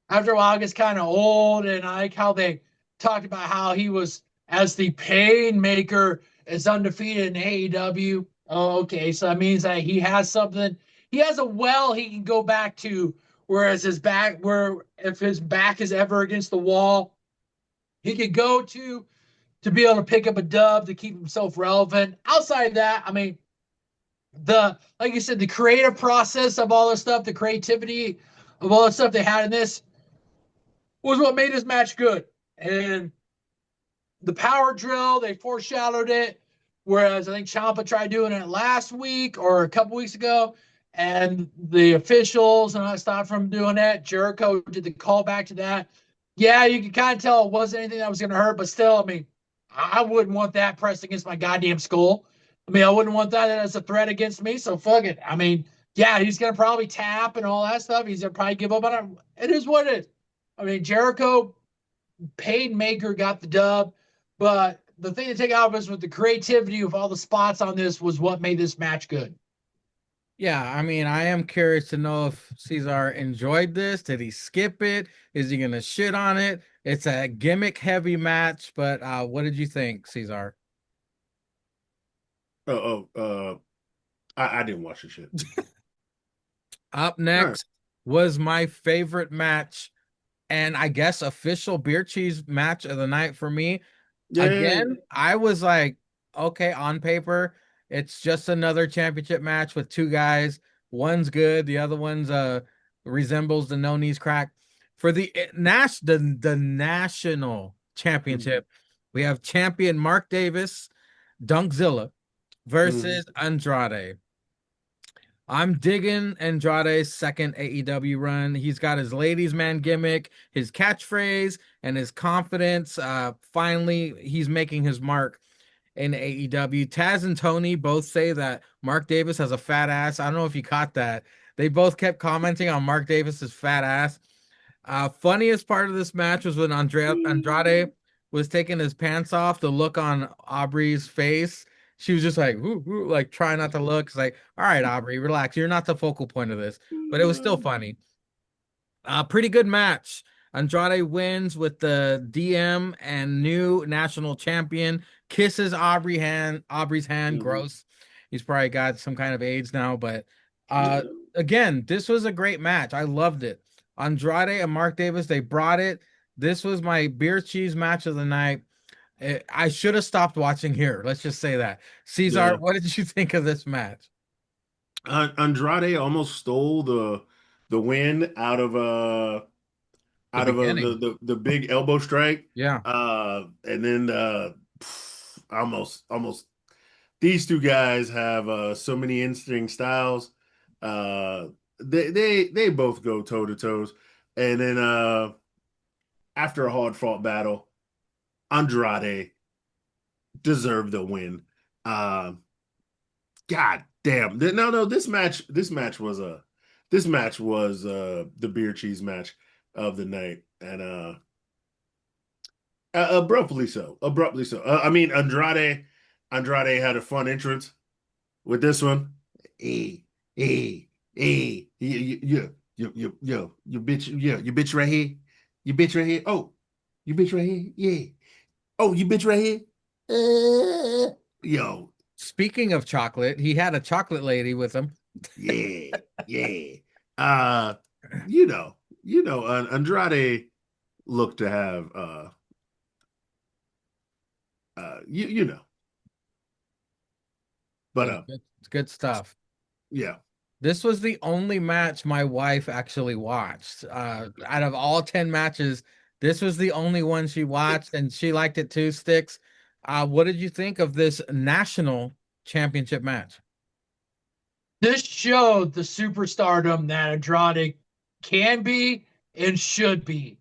after a while it gets kind of old. And I like how they talked about how he was as the Painmaker is undefeated in AEW. Oh, okay, so that means that he has something. He has a well he can go back to. Whereas his back, where if his back is ever against the wall, he could go to be able to pick up a dub to keep himself relevant. Outside of that, I mean, the like you said, the creative process of all this stuff, the creativity of all the stuff they had in this was what made this match good. And the power drill, they foreshadowed it. Whereas I think Champa tried doing it last week or a couple weeks ago. and the officials and I stopped from doing that. Jericho did the callback to that. Yeah, you can kind of tell it wasn't anything that was going to hurt, but still, I mean, I wouldn't want that pressed against my goddamn skull. I mean, I wouldn't want that as a threat against me. So fuck it. I mean, yeah, he's going to probably tap and all that stuff. He's going to probably give up on it. It is what it is. I mean, Jericho, Maker got the dub, but the thing to take out of us with the creativity of all the spots on this was what made this match good. Yeah, I mean, I am curious to know if Cesar enjoyed this. Did he skip it? Is he gonna shit on it? It's a gimmick heavy match, but what did you think, Cesar? I didn't watch the shit. Up All right. next was my favorite match, and I guess official beer cheese match of the night for me. Yeah. Again, I was like, okay, on paper, it's just another championship match with two guys. One's good, the other one's resembles the no knees crack. For the the national championship, we have champion Mark Davis, Dunkzilla versus Andrade. I'm digging Andrade's second AEW run. He's got his ladies man gimmick, his catchphrase, and his confidence. Finally, he's making his mark in AEW. Taz and Tony both say that Mark Davis has a fat ass. I don't know if you caught that. They both kept commenting on Mark Davis's fat ass. Funniest part of this match was when Andrade was taking his pants off. The look on Aubrey's face, she was just like, ooh, ooh, like trying not to look. It's like, all right, Aubrey, relax. You're not the focal point of this, but it was still funny. Pretty good match. Andrade wins with the DM and new national champion. Kisses Aubrey's hand. Gross. He's probably got some kind of AIDS now, but again, this was a great match. I loved it. Andrade and Mark Davis, they brought it. This was my beer cheese match of the night. I should have stopped watching here. Let's just say that. Cesar, what did you think of this match? Andrade almost stole the win out of the big elbow strike. Yeah. And then almost these two guys have so many interesting styles. They both go toe to toes. And then after a hard fought battle, Andrade deserved the win. God damn. No, this match was the beer cheese match of the night. And abruptly so. I mean, Andrade had a fun entrance with this one. Hey, you bitch, you bitch right here. You bitch right here. Oh, you bitch right here. Yeah. Oh, you bitch right here. Yo. Speaking of chocolate, he had a chocolate lady with him. Yeah. Andrade looked to have but it's good stuff. Yeah. This was the only match my wife actually watched. Out of all 10 matches, this was the only one she watched, and she liked it too, Sticks. What did you think of this national championship match? This showed the superstardom that Andrade can be and should be.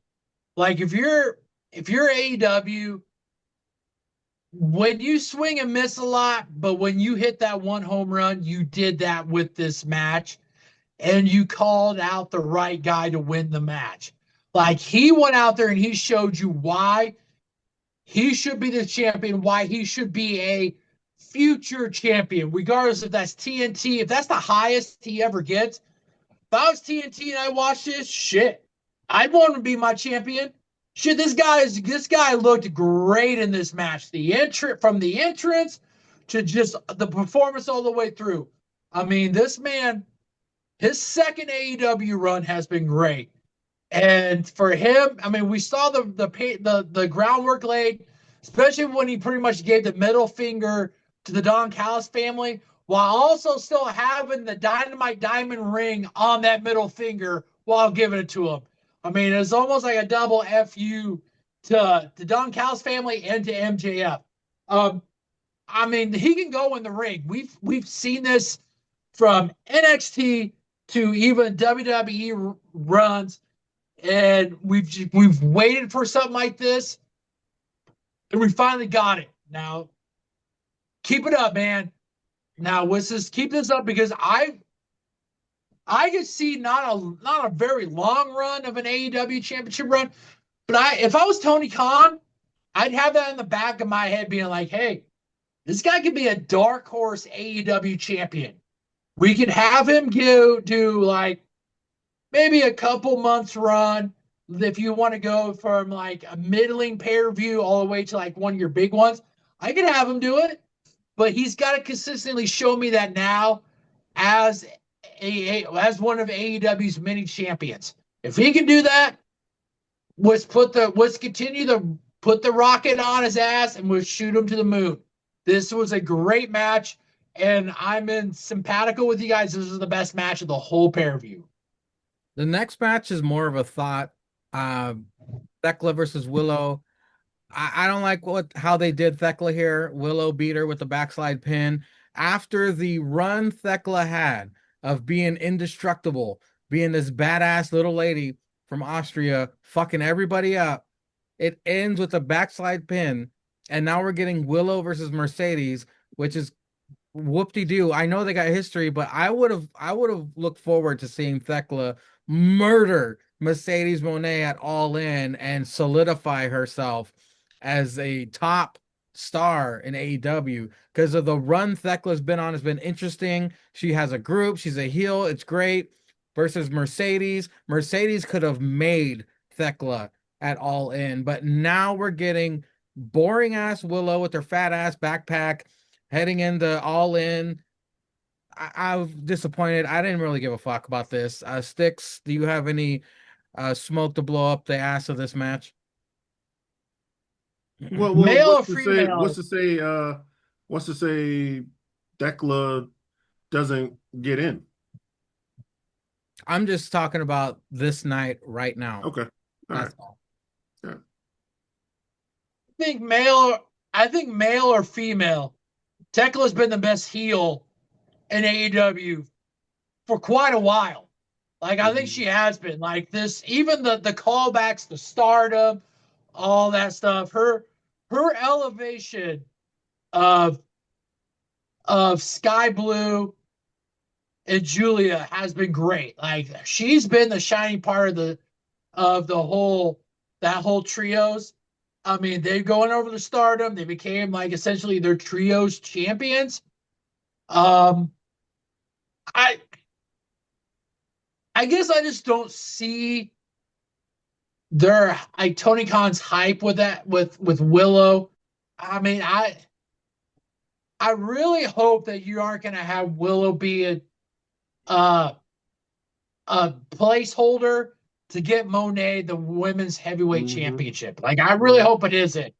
Like if you're AEW, when you swing and miss a lot, but when you hit that one home run, you did that with this match, and you called out the right guy to win the match. Like he went out there and he showed you why he should be the champion, why he should be a future champion, regardless if that's TNT, if that's the highest he ever gets. If I was TNT and I watched this, shit, I'd want him to be my champion. Shit, this guy looked great in this match. From the entrance to just the performance all the way through. I mean, this man, his second AEW run has been great. And for him, I mean, we saw the groundwork laid, especially when he pretty much gave the middle finger to the Don Callis family, while also still having the Dynamite Diamond ring on that middle finger while giving it to him. I mean, it's almost like a double FU to the Don Callis family and to MJF. I mean, he can go in the ring. We've seen this from NXT to even WWE runs, and we've waited for something like this, and we finally got it. Now, keep it up, man. Now, let's just keep this up because I could see not a very long run of an AEW championship run, but if I was Tony Khan, I'd have that in the back of my head being like, hey, this guy could be a dark horse AEW champion. We could have him do like maybe a couple months run if you want to go from like a middling pay-per-view all the way to like one of your big ones. I could have him do it, but he's got to consistently show me that now as as one of AEW's many champions. If he can do that, let's continue to put the rocket on his ass and we'll shoot him to the moon. This was a great match, and I'm in simpatico with you guys. This is the best match of the whole pay-per-view. The next match is more of a thought. Thekla versus Willow. I don't like how they did Thekla here. Willow beat her with the backslide pin. After the run Thekla had of being indestructible, being this badass little lady from Austria, fucking everybody up, it ends with a backslide pin. And now we're getting Willow versus Mercedes, which is whoop-de-doo. I know they got history, but I would have looked forward to seeing Thekla murder Mercedes Moné at All In and solidify herself as a top star in AEW because of the run Thekla's been on has been interesting. She has a group, she's a heel, it's great. Versus Mercedes. Mercedes could have made Thekla at All In, but now we're getting boring ass Willow with her fat ass backpack heading into All In. I'm disappointed. I didn't really give a fuck about this. Sticks, do you have any smoke to blow up the ass of this match? Well, Male or what's to say? female? What's to say? Thekla doesn't get in. I'm just talking about this night right now. Okay, That's all. I think male or female. Tekla's been the best heel in AEW for quite a while. Like I think she has been. Like this, even the callbacks to Stardom, all that stuff. Her elevation of Sky Blue and Julia has been great. Like she's been the shining part of the whole trios. I mean, they're going over to Stardom. They became like essentially their trios champions. I guess I just don't see their like Tony Khan's hype with that with Willow. I mean, I really hope that you aren't going to have Willow be a placeholder to get Monet the women's heavyweight championship. Like, I really hope it isn't.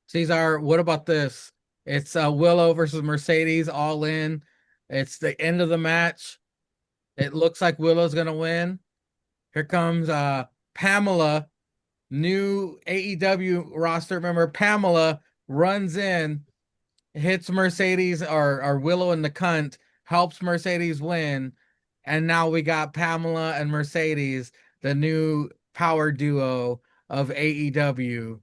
Cesar, what about this? It's Willow versus Mercedes All In. It's the end of the match. It looks like Willow's gonna win. Here comes Pamela, new AEW roster member. Pamela runs in, hits Mercedes or Willow in the cunt, helps Mercedes win, and now we got Pamela and Mercedes, the new power duo of AEW.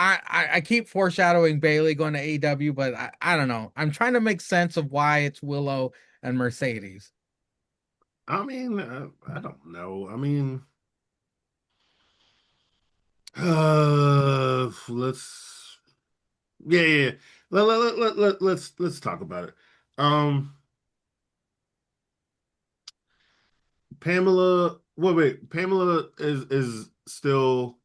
I keep foreshadowing Bailey going to AEW, but I don't know. I'm trying to make sense of why it's Willow and Mercedes. I mean, I don't know. I mean, let's yeah. Let's talk about it. Pamela, wait. Pamela is still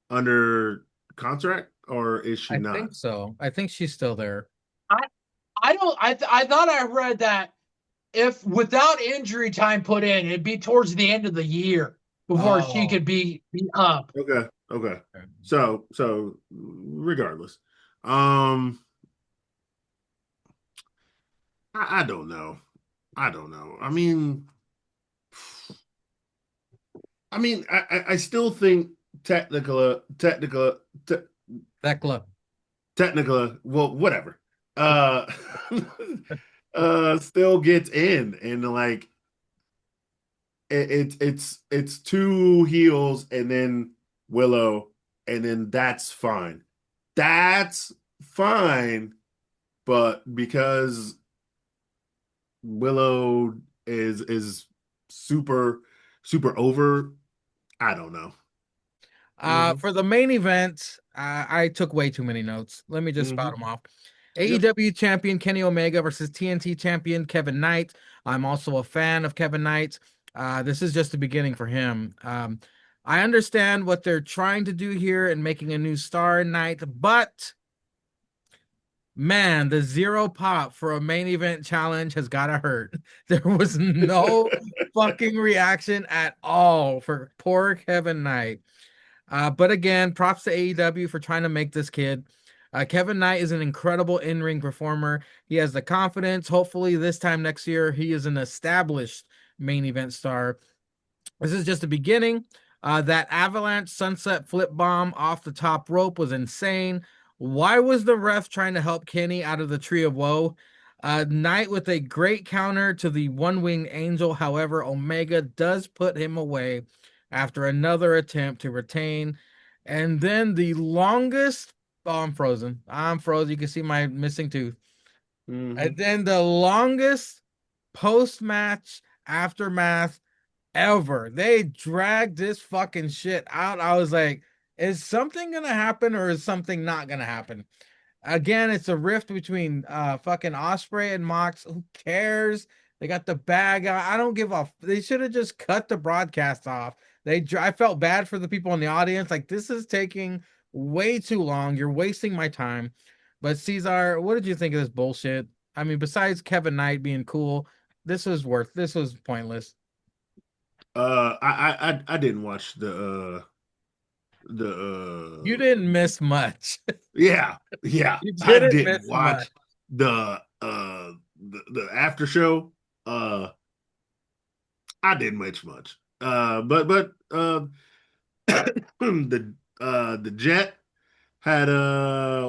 under contract, or is she not? I think so. I think she's still there. I thought I read that if without injury time put in, it'd be towards the end of the year before she could be up. Okay. So regardless, I don't know. I mean, I still think technical, Thekla. well, whatever. still gets in, and like it's two heels and then Willow, and then that's fine. That's fine, but because Willow is super super over, I don't know. Hmm. For the main event, I took way too many notes. Let me just spout Hmm. them off. Yep. AEW champion Kenny Omega versus TNT champion Kevin Knight. I'm also a fan of Kevin Knight. This is just the beginning for him. I understand what they're trying to do here and making a new star in Knight, but man, the zero pop for a main event challenge has gotta hurt. There was no fucking reaction at all for poor Kevin Knight. But again, props to AEW for trying to make this kid. Kevin Knight is an incredible in-ring performer. He has the confidence. Hopefully, this time next year, he is an established main event star. This is just the beginning. That avalanche sunset flip bomb off the top rope was insane. Why was the ref trying to help Kenny out of the tree of woe? Knight with a great counter to the one winged angel. However, Omega does put him away after another attempt to retain. And then the longest. Oh, I'm frozen. I'm frozen. You can see my missing tooth. And Hmm. then the longest post match aftermath ever. They dragged this fucking shit out. I was like, is something gonna happen or is something not gonna happen? Again, it's a rift between fucking Osprey and Mox. Who cares? They got the bag out. I don't give a. They should have just cut the broadcast off. I felt bad for the people in the audience. Like, this is taking way too long. You're wasting my time. But Caesar, what did you think of this bullshit? I mean, besides Kevin Knight being cool, this was pointless. I didn't watch the You didn't miss much. yeah, yeah. You I didn't didn't miss much. watch the after show. I didn't watch much. But the Jet had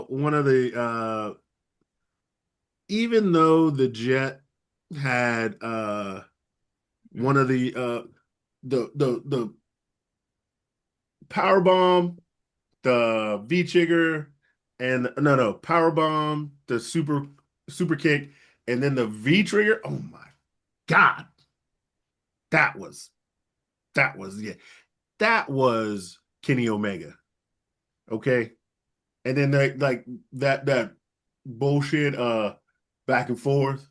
one of the even though the Jet had one of the power bomb, the V trigger, and no power bomb, the super kick, and then the V trigger. Oh my god, that was yeah, that was Kenny Omega. Okay, and then like that bullshit back and forth,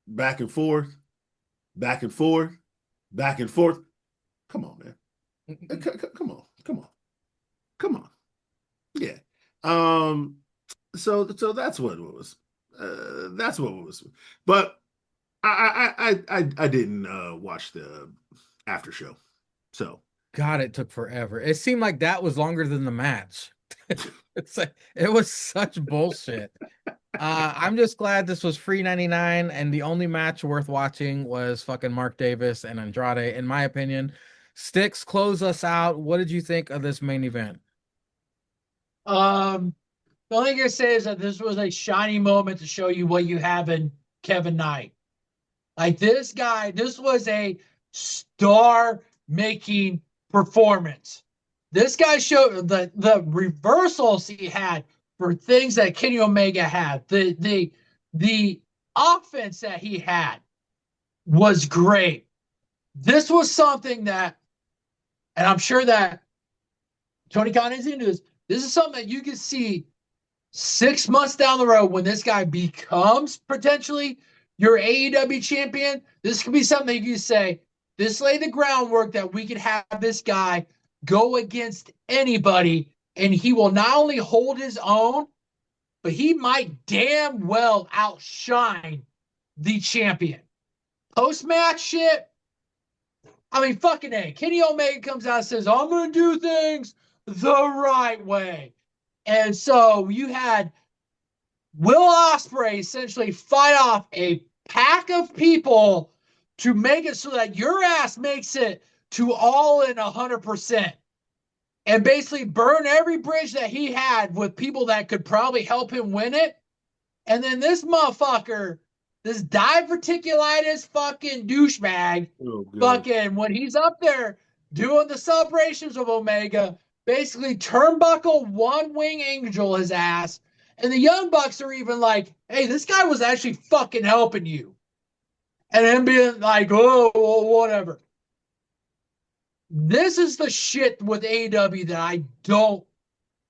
back and forth, back and forth, back and forth. Come on, man. Come on, come on, come on. Yeah. Um. So that's what it was. That's what it was. But I didn't watch the after show. So God, it took forever. It seemed like that was longer than the match. It's like it was such bullshit. I'm just glad this was free 99 and the only match worth watching was fucking Mark Davis and Andrade, in my opinion. Sticks, close us out. What did you think of this main event? The only thing I say is that this was a shiny moment to show you what you have in Kevin Knight. Like this guy, this was a star making performance. This guy showed the reversals he had for things that Kenny Omega had. The offense that he had was great. This was something that, and I'm sure that Tony Khan is into this. This is something that you can see 6 months down the road when this guy becomes potentially your AEW champion. This could be something that you can say, this laid the groundwork that we could have this guy go against anybody, and he will not only hold his own, but he might damn well outshine the champion. Post-match shit, I mean, fucking A. Kenny Omega comes out and says, I'm going to do things the right way. And so you had Will Ospreay essentially fight off a pack of people to make it so that your ass makes it to all in 100% and basically burn every bridge that he had with people that could probably help him win it. And then this motherfucker this diverticulitis fucking douchebag, Oh, God. fucking when he's up there doing the celebrations of Omega, basically turnbuckle one wing angel his ass. And the Young Bucks are even like, hey, this guy was actually fucking helping you. And him being like, oh, well, whatever. This is the shit with AEW that I don't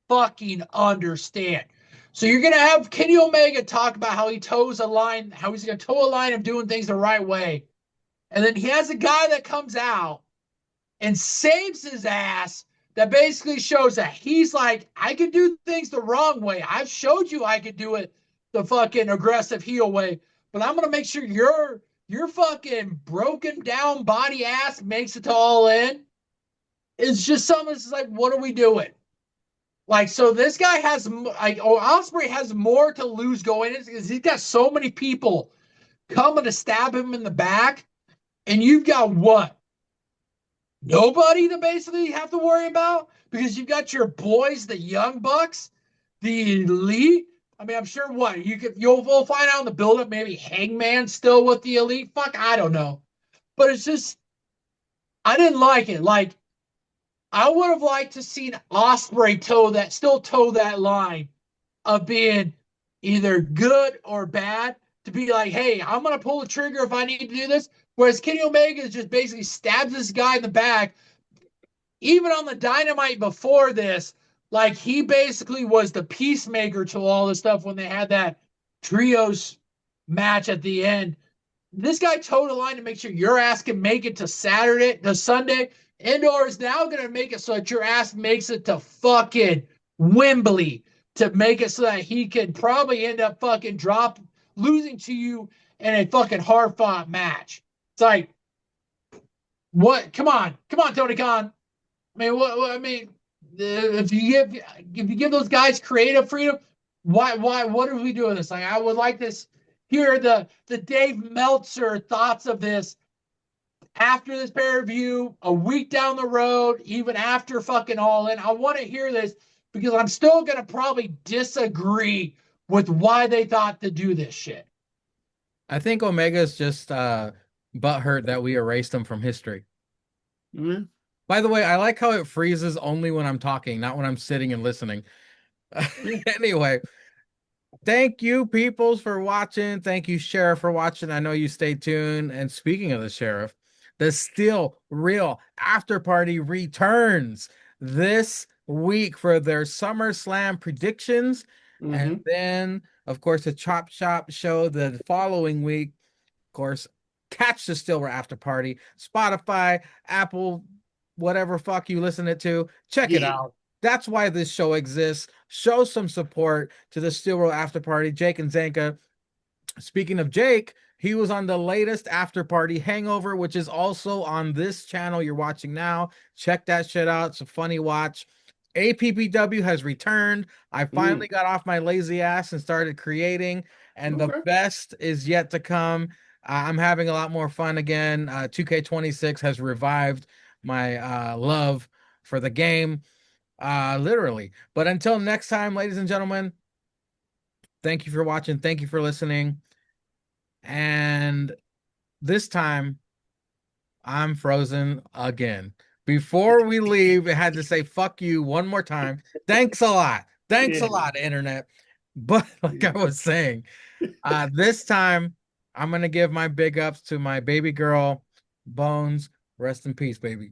fucking understand. So you're gonna have Kenny Omega talk about how he toes a line, how he's gonna toe a line of doing things the right way, and then he has a guy that comes out and saves his ass. That basically shows that he's like, I can do things the wrong way. I've showed you I can do it the fucking aggressive heel way, but I'm gonna make sure your fucking broken down body ass makes it to All In. It's just something that's like, what are we doing? Like, so this guy has, like, Ospreay has more to lose going in because he's got so many people coming to stab him in the back, and you've got what? Nobody to basically have to worry about because you've got your boys, the Young Bucks, the Elite. I mean, I'm sure what we'll find out in the build-up. Maybe Hangman still with the Elite. Fuck, I don't know, but it's just I didn't like it. Like, I would have liked to seen Ospreay still toe that line of being either good or bad, to be like, hey, I'm gonna pull the trigger if I need to do this. Whereas Kenny Omega just basically stabs this guy in the back. Even on the Dynamite before this, like, he basically was the peacemaker to all this stuff when they had that trios match at the end. This guy towed a line to make sure your ass can make it to Sunday. Indoor is now going to make it so that your ass makes it to fucking Wembley, to make it so that he can probably end up fucking losing to you in a fucking hard fought match. It's like, what? Come on, Tony Khan. I mean, I mean, if you give those guys creative freedom, why, what are we doing this? Like, I would like this. Hear the Dave Meltzer thoughts of this after this pay-per-view, a week down the road, even after fucking All In. I want to hear this because I'm still going to probably disagree with why they thought to do this shit. I think Omega's just butthurt that we erased him from history. Mm-hmm. By the way, I like how it freezes only when I'm talking, not when I'm sitting and listening. Anyway, thank you, peoples, for watching. Thank you, Sheriff, for watching. I know you stay tuned. And speaking of the Sheriff, the Still Real After Party returns this week for their SummerSlam predictions. Mm-hmm. And then, of course, the Chop Shop show the following week. Of course, catch the Still Real After Party, Spotify, Apple, whatever fuck you listen it to. Check it out. That's why this show exists. Show some support to the Still Real After Party. Jake and Zanka. Speaking of Jake, he was on the latest After Party Hangover, which is also on this channel you're watching now. Check that shit out. It's a funny watch. APPW has returned. I finally got off my lazy ass and started creating, and the best is yet to come. I'm having a lot more fun again. 2K26 has revived my love for the game, literally. But until next time, ladies and gentlemen, thank you for watching. Thank you for listening. And this time, I'm frozen again. Before we leave, it had to say fuck you one more time. Thanks a lot. Thanks a lot, internet. But like I was saying, this time I'm going to give my big ups to my baby girl, Bones. Rest in peace, baby.